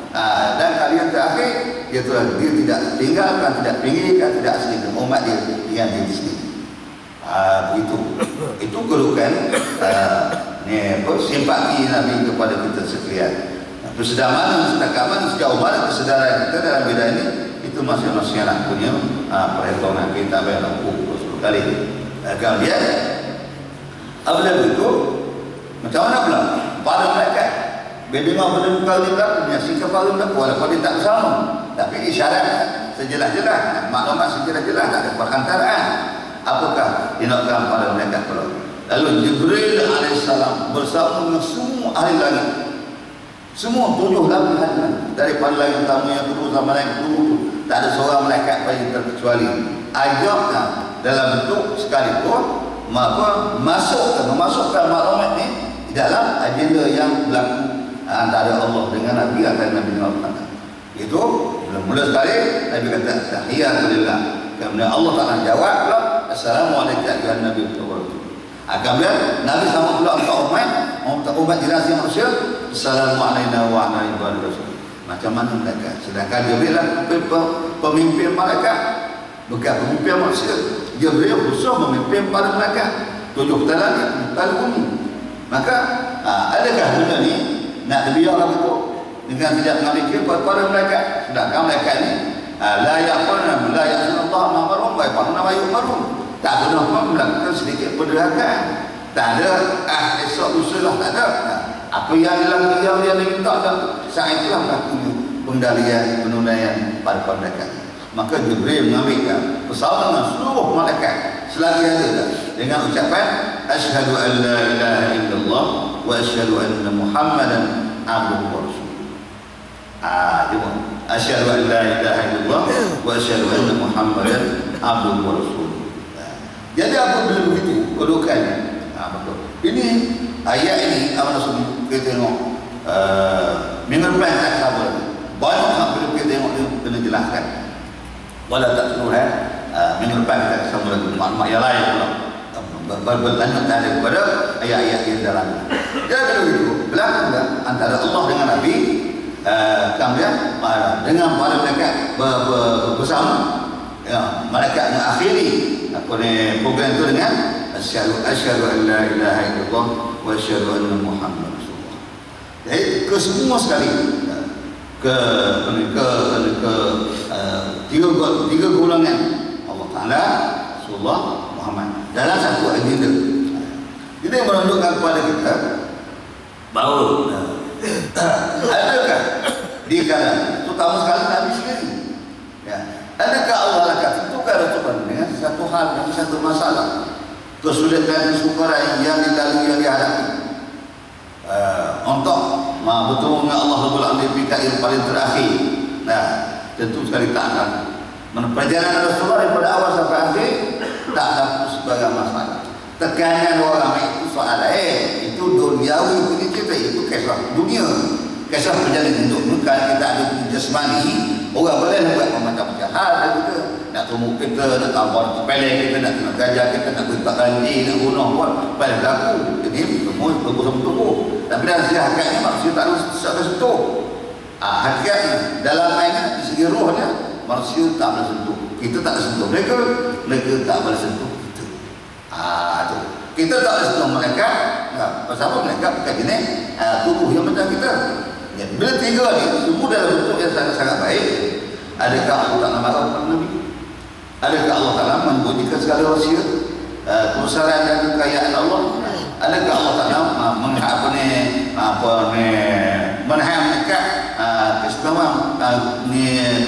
dan kali yang terakhir, dia tidak tinggalkan, tidak pinggirkan, tidak asingkan umat dia dengan diri sendiri. Begitu. Itu kedudukan simpati Nabi kepada kita sekalian. Sejauh mana, setakat mana, sejauh mana kesedaran kita dalam bidang ini, itu masing-masing anak punya perhitungan kita yang ukur 10 kali. Kemudian apabila itu, macam mana pula para mereka berdua berdua menyaksikan para mereka walaupun dia tak bersama, tapi isyarat sejelas-jelas, maklumat sejelas-jelas, tak ada perantaraan. Apakah dinamakan pada mereka pula? Lalu Jibril alaihissalam bersama dengan semua ahli langit, semua 7 lapis ahli langit, daripada langit pertama, yang kedua sampai langit kedua, tak ada seorang malaikat paling terkecuali ajaknya dalam bentuk sekalipun memasukkan maklumat ni di dalam agenda yang berlaku antara Allah dengan Nabi atau Nabi Muhammad. Itu mula sekali Nabi kata tahiyatulillah. Kemudian Allah Ta'ala jawab pula assalamualaikum warahmatullahi wabarakatuh. Kemudian Nabi sama pula untuk umat generasi manusia assalamualaikum warahmatullahi wabarakatuh. Macam mana mereka? Sedangkan dia bilang pemimpin mereka, bukan pemimpin manusia. Dia beliau khusus memimpin para mereka 7 langit, 7 bumi. Maka adakah benda ni nak biarlah betul? dengan tidak mengambil kepada mereka. Sedangkan mereka ini la yaquluna la ya'sunallah ma amarum wa yaquluna ma yu'marun. Tak pernah melakukan sedikit perderhakaan. Tak ada esok lusa tak ada. Apa yang dia minta dan saat itulah berlakunya pengendalian penunaian pada mereka. Maka Jibril mengambilkan pesawat dengan seluruh malaikat selagi ada dengan ucapan asyhadu an la ilaha illallah wa asyhadu anna muhammadan abduhu wa rasuluh. Jom asyhadu an la ilaha illallah wa asyhadu anna muhammadan abduhu wa rasuluh. Jadi apabila begitu kedudukannya, betul. Ini ayat ini apa maksud kita tengok minggu depan tak sabar lagi. Banyak sampai kita tengok dia kena jelaskan. Wala tak seluruh minggu depan kita sama lagi makna yang lain pula berlanjut daripada ayat-ayat yang dalam. Jadi begitu belakang antara Allah dengan Nabi kemudian dengan para malaikat bersama ya, malaikat mengakhiri apa ni program itu dengan asyhadu an la ilaha illallah wa asyhadu anna muhammadar rasulullah. Jadi ke semua sekali ke tiga golongan Allah Taala, Rasulullah, Muhammad dalam satu agenda. Ini menunjukkan kepada kita bahawa adakah di kalangan terutama sekali Nabi sendiri ya, adakah Allah akan tentukan Rasulullah dengan satu hal dan satu masalah kesulitan sukara yang dilalui yang dihadapi untuk bertemu dengan Allah Rabbul Alamin di yang paling terakhir. Nah, tentu sekali tak akan perjalanan Rasulullah daripada awal sampai akhir tak ada sebagai masalah. Tekanan orang itu soal itu duniawi punya cerita, itu kisah dunia, kisah perjalanan hidup. Kalau kita ada jasmani, orang boleh buat macam-macam hal dan kita nak tumbuh kita, nak tambah sepele kita, nak kena gajah kita, nak bentak ganti, nak bunuh pun boleh berlaku. Jadi semua tumbuh. Tapi dalam segi hakikatnya manusia tak harus sentuh. Hakikatnya dalam mainan di segi rohnya manusia tak boleh sentuh. Kita tak boleh sentuh mereka tak boleh sentuh kita. Kita tak boleh sentuh mereka. Pasal mereka bukan jenis tubuh yang macam kita. Jadi, bila tiga ni semua dalam bentuk yang sangat-sangat baik. Adakah Allah Ta'ala marah kepada Nabi? Adakah Allah Ta'ala membunyikan segala rahsia kebesaran dan kekayaan Allah? Adakah Allah Ta'ala mendekat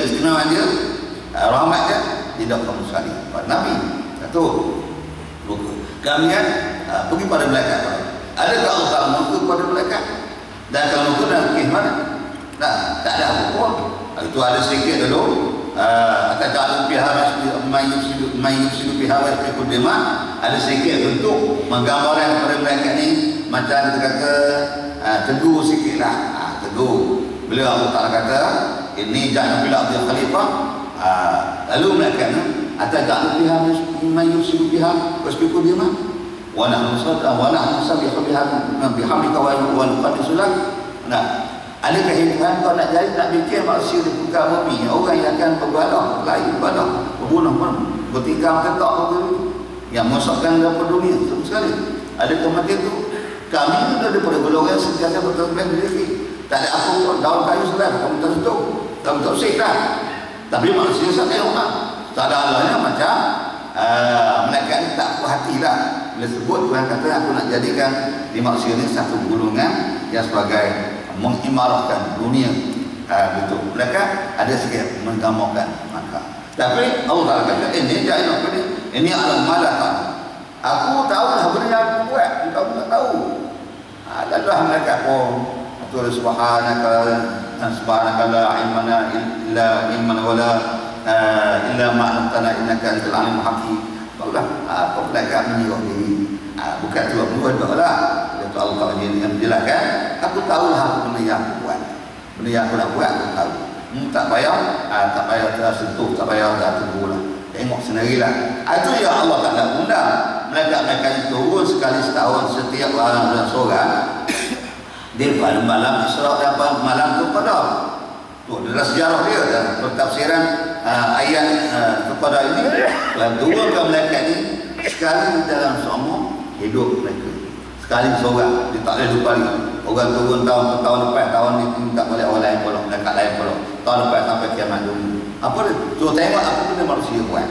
keistimewaan dia, rahmat dia? Tidak kamu sekali pada Nabi. Satu. Kemudian pergi pada malaikat. Adakah Allah Ta'ala muka kepada malaikat? Dan kalau muka dan mana? Tak ada apa-apa. Itu ada sedikit dulu. Akan tak pihak mayyusidu pihak wajibul dima. Ada sedikit bentuk menggambarkan kepada malaikat ni macam kita kata teguh sikit lah. Teguh. Bila Allah Ta'ala kata ini jangan bila Abdul Khalifah, lalu malaikat ni akan tak pihak mayyusidu pihak wajibul dima. Wa nahnu nusabbihu bihamdika wa nuqaddisu lak. Nah, ada kehidupan kau nak jadi nak bikin manusia di muka bumi, orang yang akan berbalah, lain balah, berbunuh pun, bertikam ketak yang masukkan dalam dunia sama sekali. Ada kematian tu. Kami itu daripada golongan sentiasa bertasbih diri. Tak ada apa pun daun kayu sebelah, kamu tak sentuh, kamu tak usik dah. Tapi manusia sampai orang tak ada Allahnya macam malaikat ni tak puas hati lah. Bila sebut Tuhan kata aku nak jadikan di manusia ni satu golongan yang sebagai mengimarahkan dunia. Betul. Mereka ada sikit menggambarkan maka. Tapi Allah Ta'ala kata ini jangan apa ni. Ini alam malakah. Aku tahu lah benda yang aku buat. Kamu tak tahu. Lalulah mereka pun Tuhan subhanaka la ilmana illa ilman wala illa ma'lamtana innaka antal alimul hakim. Barulah mereka menyuruh diri. Bukan Tuhan berdoa lah. Itu Allah Ta'ala yang menjelaskan. Aku tahulah apa benda yang aku buat. Benda yang aku nak buat aku tahu. Tak payah tersentuh, tak payah tertunggu lah. Tengok sendirilah. Itu yang Allah Ta'ala undang. Mereka turun sekali setahun setiap bulan seorang. Dia pada malam Isra dan malam tu Qadar. Tu adalah sejarah dia dan pentafsiran ayat kepada ini. Dua malaikat ni sekali dalam semua hidup mereka. Sekali seorang, dia tak boleh lupa lagi. Orang turun tahun lepas, tahun ni tak boleh orang lain pula, dekat lain pula. Tahun lepas sampai kiamat dulu. Apa dia? So tengok apa benda manusia buat.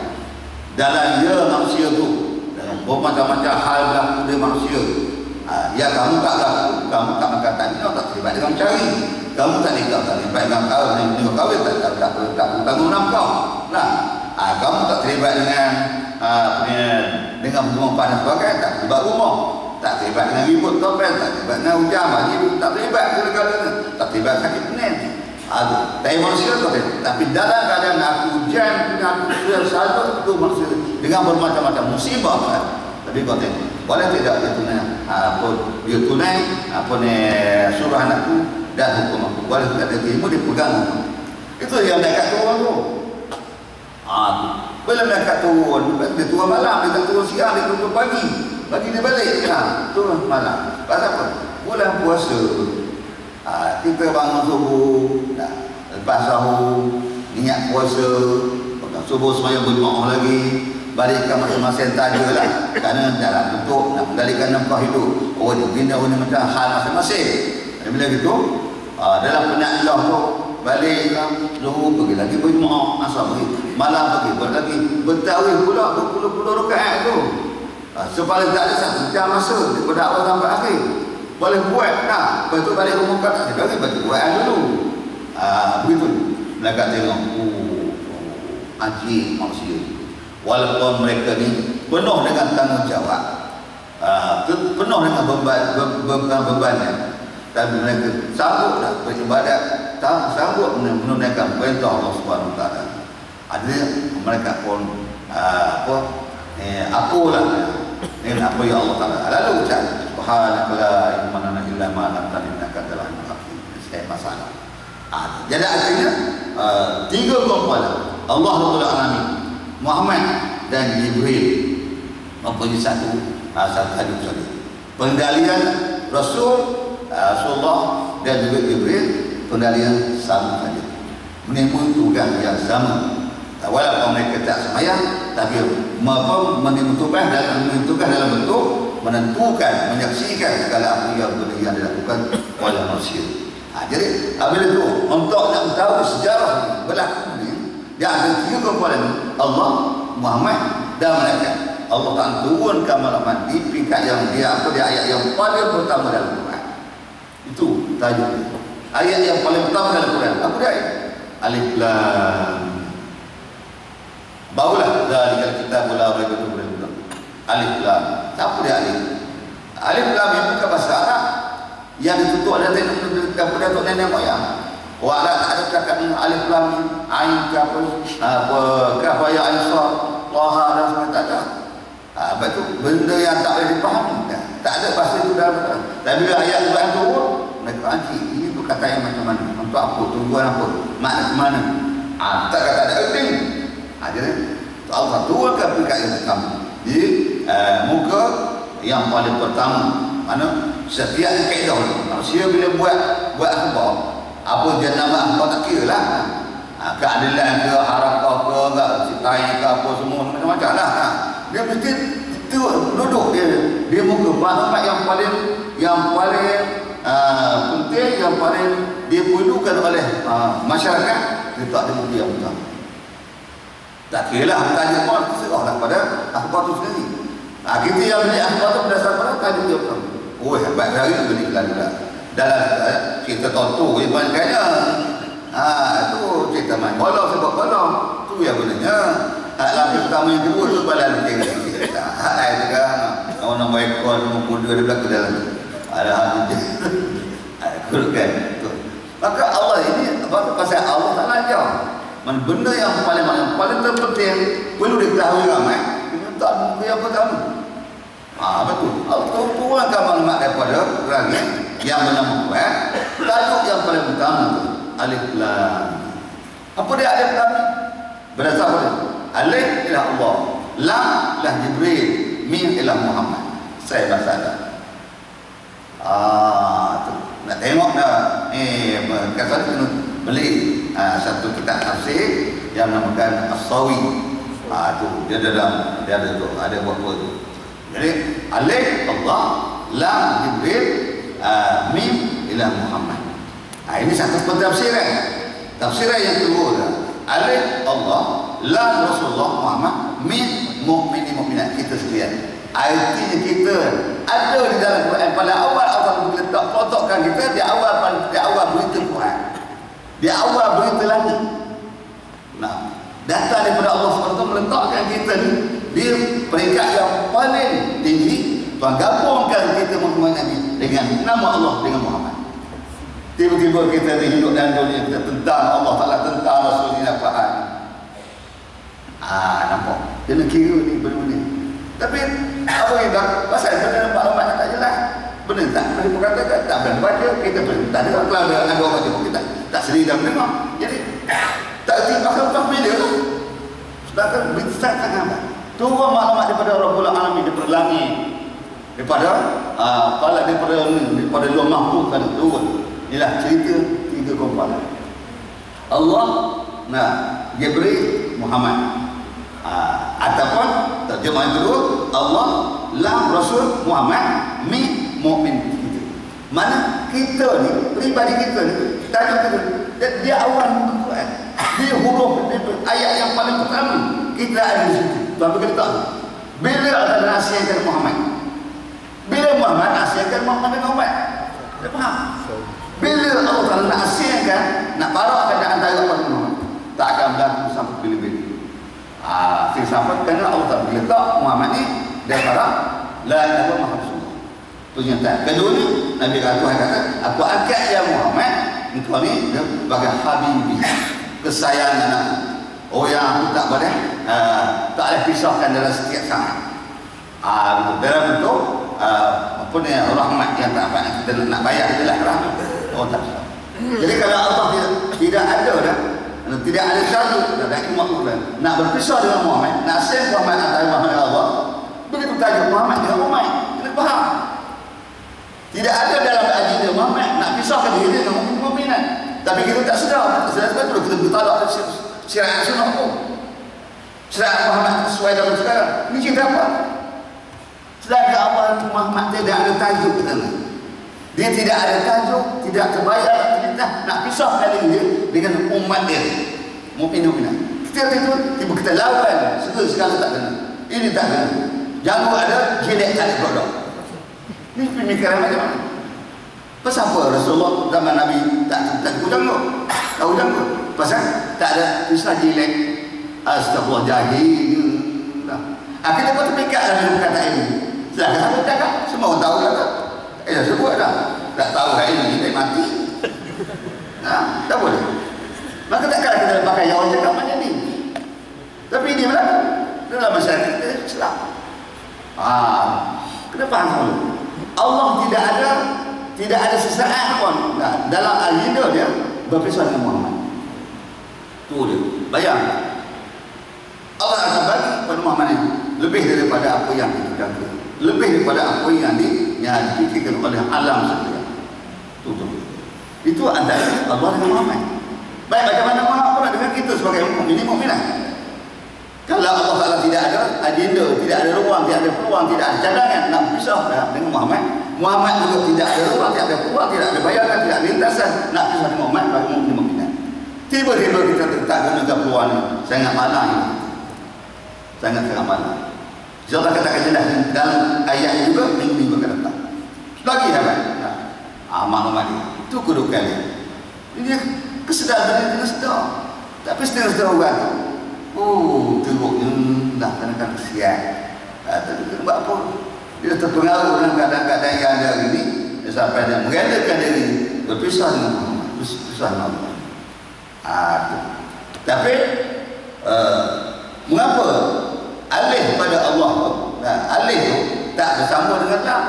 Dalam manusia tu, bermacam-macam hal berlaku dia manusia. Ya kamu tak laku, kamu tak makan tak minum, tak terlibat dengan cari. Kamu tak nikah, tak terlibat dengan kahwin, nikah kahwin tak tanggung nafkah. Nah, kamu tak terlibat dengan dengan perempuan dan sebagainya, tak terlibat rumah, tak terlibat dengan ribut topel, tak terlibat dengan hujan, tak terlibat segala-galanya, tak terlibat sakit pening. Dari manusia tu, tapi dalam keadaan aku hujan, aku sahaja itu manusia dengan bermacam-macam musibah. Tapi kau tengok, boleh tidak dia tunai dia tunai suruh anakku dan hukum aku, boleh tidak dia terima, dia pegang aku. Itu yang mereka turun tu. Bila mereka turun, dia turun malam, dia tak turun siang, dia turun pagi dia balik turun malam. Pasal apa? Bulan puasa, kita bangun subuh, lepas sahur, niat puasa, subuh semayang berjemaah lagi, balikkan masing-masing taja lah, kerana dalam bentuk nak mengendalikan nafkah hidup. Dia pindah macam hal masing-masing. Bila gitu, dalam penat Allah tu, balik zuhur pergi lagi berjemaah, asar pergi, malam pergi buat lagi, bertarawih pula berpuluh-puluh rakaat tu. Sepaling tak ada satu jam masa daripada awal sampai akhir. Boleh buat lepas tu balik rumah kat tak ada bagi buat dulu. Begitu. Mereka tengok ajib manusia. Walaupun mereka ni penuh dengan tanggungjawab, penuh dengan beban, tapi mereka sanggup beribadat, sanggup menunaikan perintah Allah Subhanahu Wa Taala. Ada mereka pun akulah dengan apa yang Allah Taala lalu ucap subhanaka la ilma lana illa ma 'allamtana innaka antal alimul hakim. Saya masalah. Jadi artinya tiga kumpulan Allah Rabbul Alamin, Muhammad dan Jibril mempunyai satu hadis saja. Pengendalian Rasulullah dan juga Jibril pendalian sama saja, menemui tugas yang sama. Walaupun mereka tak semayang, tapi menentukan dalam bentuk menyaksikan segala apa yang dilakukan oleh manusia. Jadi apabila itu untuk nak tahu sejarah berlaku ni, dia ada tiga kumpulan, Allah, Muhammad dan malaikat. Allah akan turunkan malaman di peringkat yang ayat yang paling pertama dalam Quran. Itu tajuk ayat yang paling pertama dalam Quran. Apa dia? Alif Lam. Barulah zalikal kitabul la raiba fihi. Alif Lam. Siapa dia alif? Alif Lam yang bukan bahasa Arab, yang ditutup dari datuk nenek moyang. Wala tak ada cakap alif lam ain ke apa ya Aisyah Taha dan sebagainya, tak ada. Apa itu benda yang tak boleh dipahami, tak ada bahasa itu dalam. Dan bila ayat Quran turun, mereka anci ini tu kata yang macam mana, untuk apa, tujuan apa, makna ke mana, tak kata ada erti. Jadi Allah turunkan peringkat yang pertama di muka yang paling pertama. Mana setiap kaedah manusia bila buat akhbar, apa dia nama akhbar tak kira lah, keadilan ke, harakah ke, sitai ke, apa semua macam-macam lah. Dia mesti duduk dia muka maklumat yang paling penting, yang paling diperlukan oleh masyarakat. Dia tak ada muka yang utama. Tak kira lah tajuk pun terserahlah pada akhbar tu sendiri. Kita yang beli akhbar tu berdasar pada tajuk dia utama. Hebat hari tu beli kelan juga. Dalam cerita tontu kayaknya itu cerita main bola, sebab bola tu yang benarnya. Lapis pertama yang kedua tu balas cerita. Itu kan orang nombor ekor, nombor kuda dia belakang dalam tu. Ada hadis. Kan. Maka Allah ini pasal Allah tak ajar. Benda yang paling terpenting perlu diketahui ramai. Dia tak mungkin apa tahu. Betul. Allah turunkan maklumat daripada langit yang bernama Quran. Tajuk yang paling utama tu Alif Lam. Apa dia Alif Lam ni? Berdasar pada Alif ialah Allah, Lam ialah Jibril, Mim ialah Muhammad. Saya bahasa Arab. Tu nak tengok dah. Kata kena beli satu kitab tafsir yang namakan As-Sawi. Tu dia ada tu, ada buat tu. Jadi Alif Allah, Lam Jibril, mim ila Muhammad. Ini satu pentafsiran. Tafsiran yang kedua, alif Allah, lam Rasulullah Muhammad, mim mukminin mukminat kita sekalian. Artinya kita ada di dalam Quran. Pada awal Allah meletak protokkan kita di awal berita Quran, di awal berita langit. Nah, datang daripada Allah SWT meletakkan kita ni di peringkat yang paling tinggi. Tuhan gabungkan kita Muhammad Nabi dengan nama Allah, dengan Muhammad. Tiba-tiba kita hidup dalam dunia, kita tentang Allah Ta'ala, tentang Rasulullah Quran. Nampak? Kena kira ni benda-benda. Tapi apa yang tak pasal benda maklumat yang tak jelas, benda tak boleh berkata, tak boleh baca, kita tak ada. Kalau ada orang baca, kita tak sedih dan mendengar. Jadi tak erti maklumat bila lah. Sedangkan berita tak apa. Turun maklumat daripada Rabbul Alamin, daripada langit, daripada luar mahfuz kan turun. Inilah cerita 3 kumpulan. Allah, Jibril, Muhammad. Ataupun terjemah yang kedua, Allah, lam Rasul, Muhammad, mi mukmin kita. Mana kita ni, peribadi kita ni, tajuk kita, dia awal muka Quran, dia huruf, dia ayat yang paling pertama kita ada di situ. Tapi kita tahu bila Allah nasihatkan Muhammad, bila Muhammad nasihatkan Muhammad dengan umat, dia faham. Bila Allah Ta'ala nasihatkan, nak barakkan antara pada Muhammad, tak akan berlaku sampai bila-bila. Filsafat kerana Allah Ta'ala letak Muhammad ni daripada la ilaha illallah Rasulullah. Pernyataan kedua ni, Nabi Tuhan kata, aku angkat ya Muhammad, engkau ni sebagai habibi, kesayangan aku. Oh yang aku tak boleh pisahkan dalam setiap saat. Dalam bentuk apa ni, rahmat yang tak banyak kita nak bayar, itulah rahmat. Oh tak bisa. Jadi kalau Allah tidak ada dah, tidak ada tajuk dan maklumat nak berpisah dengan Muhammad, nak sel Muhammad antara Muhammad Allah, begitu tajuk Muhammad dengan umat, kita faham. Tidak ada dalam agenda Muhammad nak pisahkan diri dengan mukminat. Tapi kita tak sedar sebab itu kita bertalak syariat sunnah pun. Syariat Muhammad sesuai dalam sekarang. Ini cerita apa? Sedangkan Allah Muhammad tidak ada tajuk kita. Dia tidak ada tajuk, tidak terbayar kita nak pisahkan diri dengan umat dia, mukmin-mukminat. Kita itu tiba kita lawan, segala tak kena. Ini tak kena. Janggut ada, jelek tak ada produk. Ini pemikiran macam mana? Pasal apa Rasulullah zaman Nabi tak janggut? Tahu janggut? Pasal tak ada pisah jelek, astagfirullah jahil. Kita pun terpikat dalam perkataan ini. Silahkan siapa cakap, semua orang tahu kata. Sebut dah. Tak tahu hari ini kita mati. Tak boleh. Maka takkanlah kita pakai yang orang cakap macam ni. Tapi ini berlaku dalam masyarakat kita Islam. Kena faham dulu. Allah tidak ada sesaat pun dalam agenda dia berpisah dengan Muhammad. Tu dia. Bayang. Allah akan bagi kepada Muhammad ini lebih daripada apa yang kita jangka, lebih daripada apa yang dipikirkan oleh alam sekalian. Itu antara Allah dengan Muhammad. Baik, bagaimana Muhammad pula dengan kita sebagai mukminat. Kalau Allah Ta'ala tidak ada agenda, tidak ada ruang, tidak ada peluang, tidak ada cadangan nak pisah dengan Muhammad, Muhammad juga tidak ada ruang, tidak ada peluang, tidak ada bayangan, tidak ada lintasan nak pisah dengan Muhammad bagi mukminat. Tiba-tiba kita tak gunakan peluang ini. Sangat malang ini. Sangat malang. InsyaAllah katakan jelas dalam ayat ini juga minggu akan datang. Lagi dapat maklumat ini. Itu kedudukan dia. Ini kesedaran dia sedar. Tapi sedar orang tu. Teruk dah kadang-kadang kesian. Tapi dia buat apa? Dia terpengaruh dengan keadaan yang ada hari ini. Dia sampai dia mengadakan diri berpisah dengan Muhammad. Berpisah dengan Allah. Tapi mengapa alih pada Allah alih tu tak bersama dengan lam?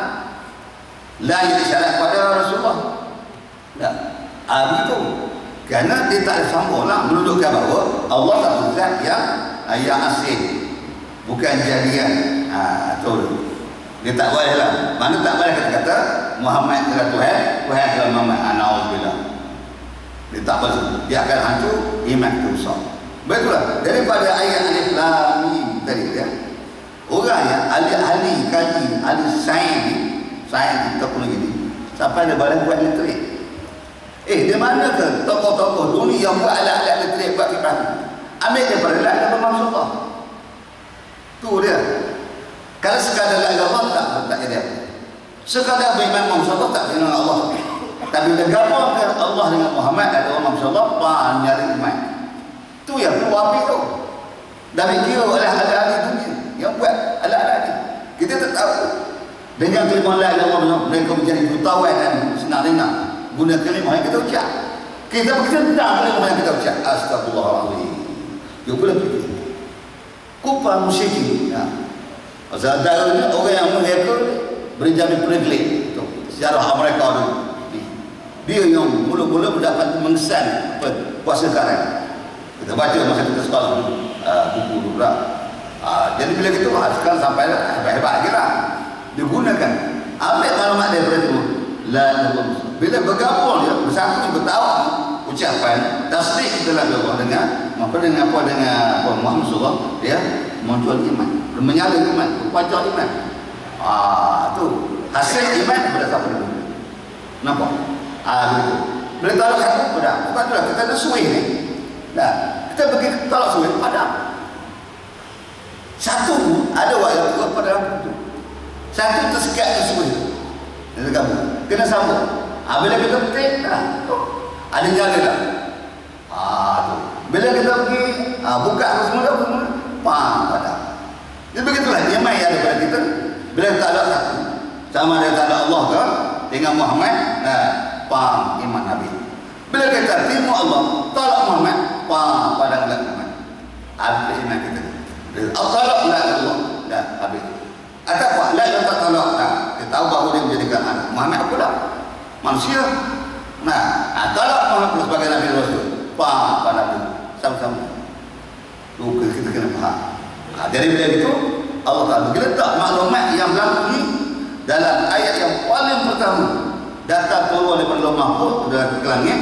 La yang disyarat pada Rasulullah. Begitu. Kerana dia tak bersama lah, menunjukkan bahawa Allah satu zat yang asing, bukan jadian. Betul. Dia tak boleh lah. Mana tak boleh kata Muhammad adalah Tuhan, Tuhan adalah Muhammad. Na'udzubillah. Dia tak boleh. Dia akan hancur iman itu besar. Betul lah. Daripada ayat alif lam mim tadi ya. Orang yang ahli kaji, ahli sains kita pun gini. sampai ada barang buat elektrik. Di mana ke tokoh-tokoh dunia yang buat alat-alat elektrik buat kipas? Ambil daripada alat Imam Syarah. Tu dia. Kalau sekadar la ilaha illallah tak jadi apa. Sekadar Imam Syarah tak dengan Allah. Tapi bila gabungkan Allah dengan Muhammad atau Imam Syarah, nyari iman. Tu yang keluar api tu. Dan kira oleh ahli-ahli dunia yang buat alat-alat ni. Kita tak tahu. Dengan kalimah la ilaha illallah mereka menjadi jutawan dan senang-senang guna kalimah yang kita ucap. Kita tentang kalimah yang kita ucap. Astagfirullahaladzim. Dia boleh pergi. Kupang musyrik. Pasal ada orang yang mereka berjamin privilege sejarah Amerika dulu. Dia yang mula-mula mendapat mengesan kuasa karet. Kita baca masa kita sekolah buku dulu lah. Jadi bila kita sekarang sampai hebat-hebat lagi lah. Digunakan. Ambil maklumat daripada itu. Bila bergabung dia bersatu bertawak ucapan tasdik kita lah dengan Muhammad SAW, dia muncul iman, menyala iman, berpacar iman. Tu hasil iman berdasarkan itu. Nampak? Begitu. Bila tolak satu padam. Sebab itulah kita ada suih ni. Kita pergi tolak suih padam. Satu ada waktu tu padam tu. Satu tersekat ke suih. Dia gabung. Kena sambung. Bila kita petik ada nyala dah. Tu. Bila kita pergi buka semua padam. Jadi begitulah iman yang ada pada kita. Bila tak ada satu, sama ada tak ada Allah ke dengan Muhammad, iman Nabi. Bila kita terima Allah, tolak Muhammad, padang la Muhammad. Habis iman kita. Tolak la Allah, dah habis. Ataupun la tak tolak, kita tahu bahawa dia menjadikan anak Muhammad pula manusia. Tolak Muhammad sebagai Nabi Rasul, padang sama-sama. Kita kena faham. Jadi bila itu Allah Ta'ala letak maklumat yang berlaku ni dalam ayat yang paling pertama datang turun daripada Allah Mahfuz ke langit,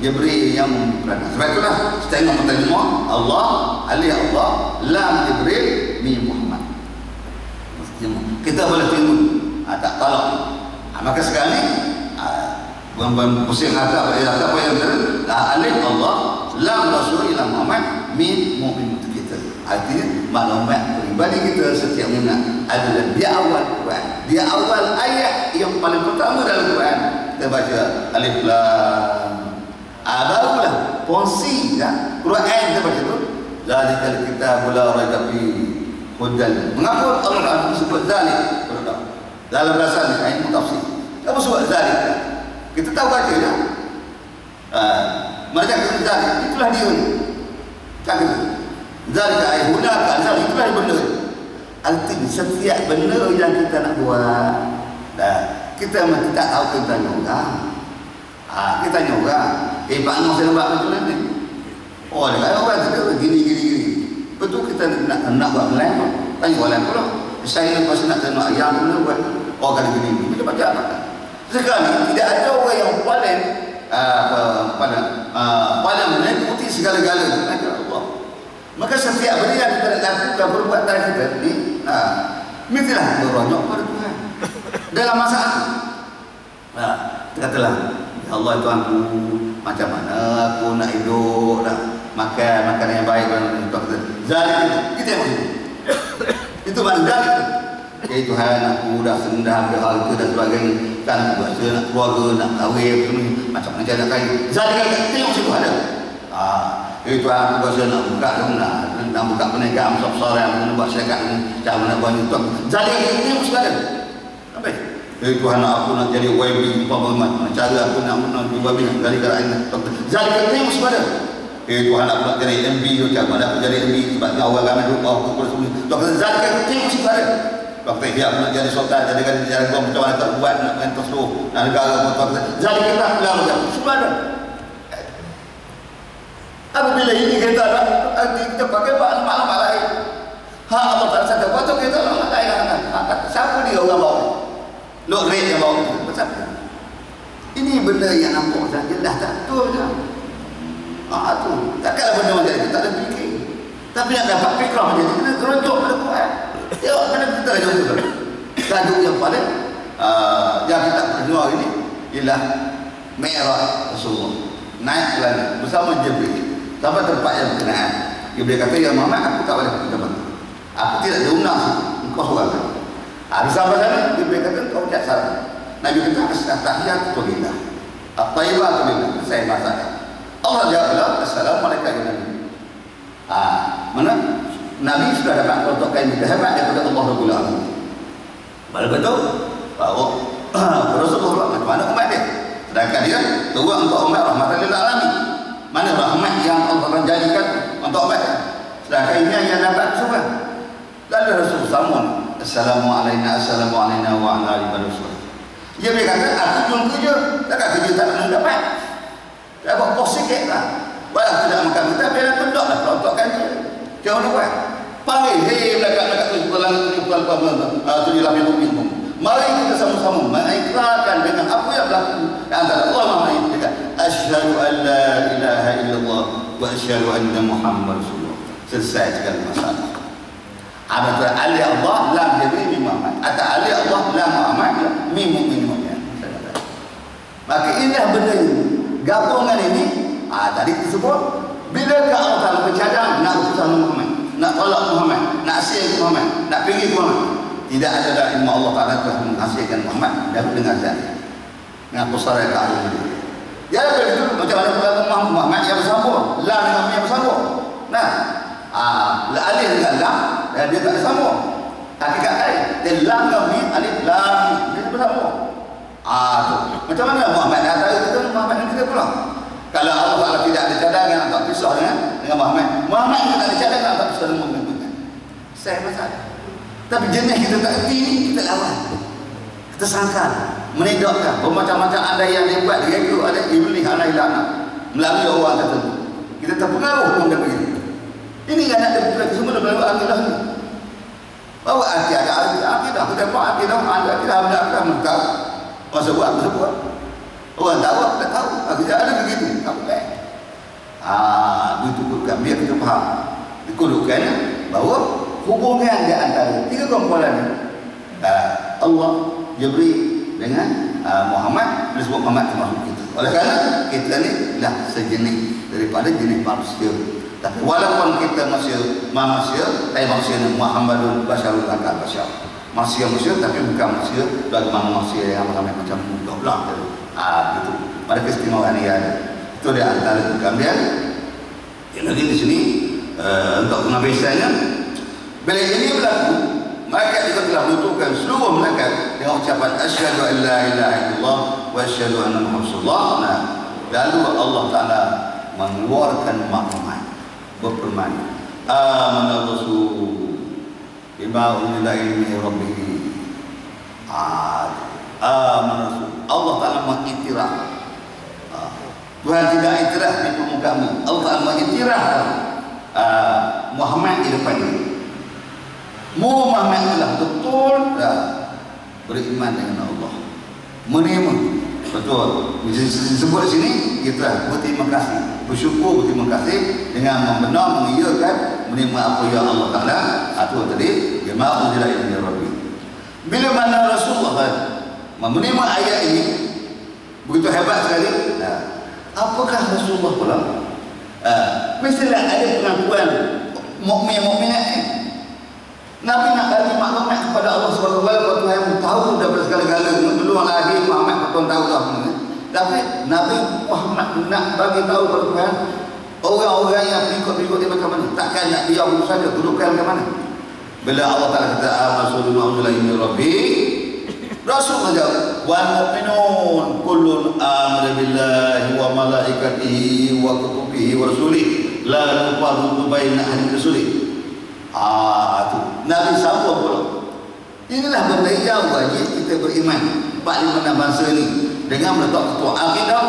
Jibril yang memperhatikan. Sebab itulah setengah pertama Allah alih Allah lam Jibril min Muhammad. Kita boleh tunggu tak tolak. Maka sekarang ni pusing apa yang alih Allah lam Rasul ila Muhammad min mu'min kita. Artinya maklumat peribadi kita setiap mana adalah di awal Quran. Di awal ayat yang paling pertama dalam Quran kita baca alif lam. Barulah fungsi Quran kita baca tu zalikal kitabul la raiba fi hudan. Mengapa Allah sebut zalik? Dalam bahasa ni ayat tafsir. Apa sebut zalik? Kita tahu baca ya. Mereka kata zalik itulah dia ni. Tak kata zalika ay hunaka zalik itulah benda. Artinya setiap benda yang kita nak buat kita mesti tak tahu kita tanya orang. Kita tanya orang, Pak Noh saya buat macam ni. Dia kata orang kata gini. Betul kita nak buat lain, tanya orang pula. Saya lepas nak tanya ayam pula buat orang kata gini. Kita baca apa? Sekarang tidak ada orang yang paling paling mengikuti segala-galanya ada Allah. Maka setiap benda yang kita lakukan perbuatan kita ni mestilah beronyok pada Tuhan dalam masa katalah ya Allah Tuhanku, macam mana aku nak hidup, nak makan makanan yang baik dan zalik kita yang maksud itu mana zalik ya Tuhan, aku dah sendah ada hal itu dan sebagainya, kan aku rasa nak keluarga, nak kahwin macam mana cara nak kahwin, zalik kita yang maksud ada itu aku rasa nak buka nak buka perniagaan besar-besar, nak buat syarikat macam mana buat itu zalik kita yang maksud ada sampai Tuhan aku nak jadi YB umpama cara aku nak YB nak gali karat ini zalik kita yang maksud ada Tuhan aku nak jadi MB macam mana aku jadi MB sebabnya awal kami dulu aku kata zalik kita yang maksud ada waktu dia nak jadi sultan jadikan jalan gua macam mana tak buat nak main terus nak negara waktu zalik kita bilang macam sebab ada apabila ini kita kita pakai malam lain Allah tak sadar waktu kita malam lain siapa dia orang bawa look rate yang bawa macam ini benda yang nampak dah jelas tak betul je tu takkanlah benda macam itu tak ada fikir tapi nak dapat fikir macam itu kena teronjok pada Quran tengok kena kita rajuk tu rajuk yang paling yang kita pernah ini ialah Mi'raj Rasulullah, naik ke langit bersama Jibril sampai tempat yang berkenaan. Jibril kata, ya Muhammad, aku tak boleh pergi tempat itu, aku tidak diundang, engkau seorang. Sampai sana Jibril kata, kau ucap salam. Nabi kata, at-tahiyatu lillah, at-thayyibatu lillah, saya masalah. Allah jawablah, assalamualaikum ya Nabi. Mana Nabi sudah dapat peruntukan yang hebat daripada Allah Rabbul Alamin. Betul bahawa Rasulullah macam mana umat dia, sedangkan dia turun untuk umat rahmatan lil alamin. Mana rahmat yang Allah janjikan untuk umat, sedangkan ini yang dapat surga. Lalu Rasul samun, assalamu alayna wa ala alihi wasallam. Dia berkata, aku belum kerja, takkan kerja tak nak dapat. Dapat kos sikit lah. Walau tidak makan kita, biarlah pendok lah peruntukan dia. Jangan lupa panggil, hei melekat-melekat tu tujuh lapis bumi. Mari kita sama-sama mengikrarkan dengan apa yang berlaku antara Allah Muhammad dengan asyhadu an la ilaha illallah wa asyhadu anna Muhammad Rasulullah. Selesai segala masalah. Ada ali Allah lam jadi Muhammad, atau ali Allah lam Muhammad mim Muhammad. Maka inilah benda ini, gabungan ini. Tadi disebut bila Allah Taala bercadang nak utusan Muhammad, nak tolak Muhammad, nak asing Muhammad, nak pergi Muhammad, tidak ada dalam ilmu Allah Taala telah menghasilkan Muhammad dan dengan zat dengan pusara ke alam ini. Ya begitu macam mana pula Muhammad yang bersambung, la dengan yang bersambung. Nah, la alif dengan lam dan dia tak bersambung. Hakikat lain, dia lam dengan mim, alif lam dia bersambung. Tu macam mana Muhammad dah tahu kita Muhammad yang kita pula. Kalau Allah Taala tidak ada cadangan atau pisah dengan Muhammad, Muhammad juga tak ada cadangan atau pisah dengan Muhammad. Saya masalah. Tapi jenis kita tak erti ni, kita lawan. Kita sangka, menedokkan bermacam-macam ada yang dibuat dia itu ada iblis anak anak melalui orang tertentu. Kita terpengaruh pun dan begitu. Ini yang nak dibuat semua dalam akidah ni. Bahawa ada akidah, kita buat akidah, ada mentah. Masa buat, orang tahu, kita tahu. Kita ada begitu. Tak boleh. Begitu kudukan. Biar kita faham. Dikudukannya bahawa hubungan di antara tiga kumpulan Allah, Jibril dengan Muhammad, disebut Muhammad termasuk kita. Oleh kerana kita ni lah sejenis daripada jenis manusia. Tapi walaupun kita manusia, tapi manusia ni Muhammadun Basyarul Akal Basyar. Manusia tapi bukan manusia bagaimana manusia yang ramai macam mudah belah tu. Begitu. Pada keistimewaan yang ada. Itu di antara kemudian yang lagi di sini untuk penghabisannya. Bila ini berlaku, malaikat juga telah menuturkan seluruh malaikat dengan ucapan asyhadu an la ilaha illallah wa asyhadu anna Muhammadar Rasulullah. Lalu Allah Taala mengeluarkan maklumat berfirman, amana rasul bima unzila ilaihi rabbih. Amana rasul. Allah Taala mengiktiraf. Tuhan tidak iktiraf di permukaan. Allah Taala mengiktiraf Muhammad di depan dia. Muhammad telah betul beriman dengan Allah, menerima betul. Disebut sini kita berterima kasih, bersyukur, berterima kasih dengan membenar, mengiyakan, menerima apa yang Allah Taala atur tadi. Bima unzila ilaihi rabbi. Bila mana Rasulullah menerima ayat ini begitu hebat sekali, apakah Rasulullah pula mestilah ada pengakuan mukmin-mukminat. Nabi nak bagi maklumat kepada Allah SWT bahawa Tuhan tahu daripada segala-gala. Dulu lagi Muhammad pun tahu dah. Tapi Nabi Muhammad nak bagi tahu kepada Tuhan orang-orang yang ikut-ikut dia macam mana. Takkan nak dia begitu saja, dudukan ke mana. Bila Allah Ta'ala kata Rasulullah Rasulullah Rabbi, Rasul menjawab, wal mu'minun kullun amana billahi wa malaikatihi wa kutubihi wa rasulihi la nufarriqu baina ahadin min rusulihi. Tu Nabi sambung pula. Inilah benda yang wajib kita beriman 45 bangsa ni dengan meletak ketua akidah,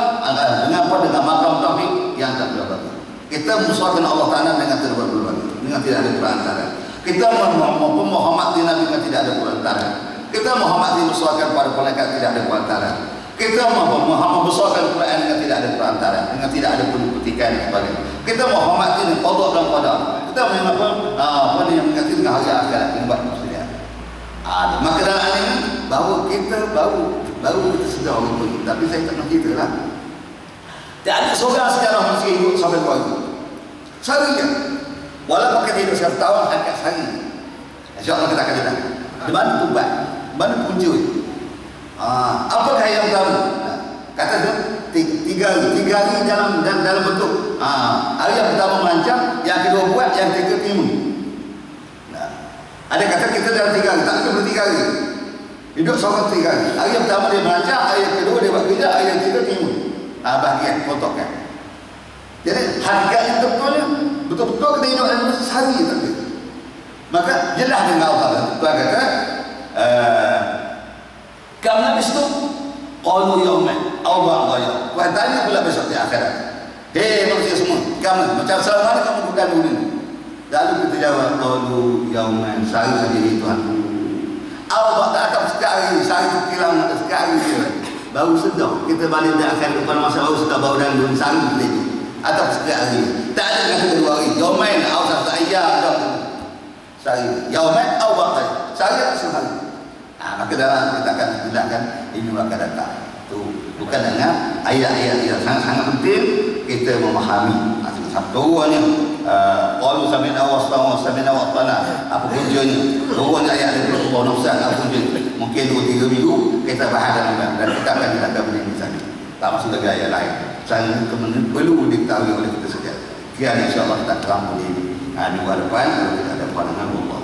dengan apa, dengan makam tauhid yang tak berlaku. Kita musuhkan Allah Taala dengan tidak berlaku, dengan tidak ada perantara. Kita menghormati Nabi dengan tidak ada perantara. Kita menghormati musuhkan para malaikat tidak ada perantara. Kita membesarkan Quran dengan tidak ada perantara, dengan tidak ada petikan dan sebagainya. Kita menghormati qada dan qadar. Kita apa yang mengerti dengan hari akhirat yang buat maksudnya. Maka dalam ini bahawa kita baru baru kita sedar betul. Tapi saya tak nak cerita lah. Tak ada seorang sejarah manusia hidup sampai 2 hari. Sehari je. Walaupun kita hidup 1 tahun, angkat sehari. InsyaAllah kita akan dengar. Di mana tubat? Di mana punca? Apakah yang pertama? Kata dia 3 hari dalam bentuk. Hari yang pertama merancang, yang kedua buat, yang ketiga terima. Ada kata kita dalam 3 hari, tak ada 3 hari. Hidup seorang 3 hari. Hari yang pertama dia merancang, hari yang kedua dia buat kerja, hari yang ketiga terima. Bahagian, potongkan. Jadi hakikat yang betul-betul kita hidup dalam sehari tak ada. Maka jelas dengan Allah. Tuhan kata, kam labistum qalu yawman aw ba'da yawm. Tuhan tanya pula besok di akhirat. Hei manusia semua, kamu macam selama mana kamu bukan dulu ni? Lalu kita jawab, qalu yawman, sehari saja ini Tuhan. Aw ba'da akan sekali, sehari itu kilang ada sekali je. Baru sedar, kita balik di akhirat depan masa baru sedar baru dan belum sehari kita itu. Atau sekali hari. Tak ada kata kedua hari. Yawman aw satu ayam. Sehari. Yawman aw ba'da. Sehari atau sehari. Maka dalam kita akan jelaskan ini akan datang. Itu bukan dengan ayat-ayat yang sangat-sangat penting kita memahami. Satuannya qalu sami'na wa ata'na. Apa punjanya? Dua ayat itu Allah nafsan apa punjanya? Mungkin 2-3 minggu kita bahas dalam dan kita akan jelaskan benda ini saja. Tak masuk lagi ayat lain. Sangat perlu diketahui oleh kita sekalian. Kian insya-Allah kita terang di dua depan kalau kita ada pandangan Allah.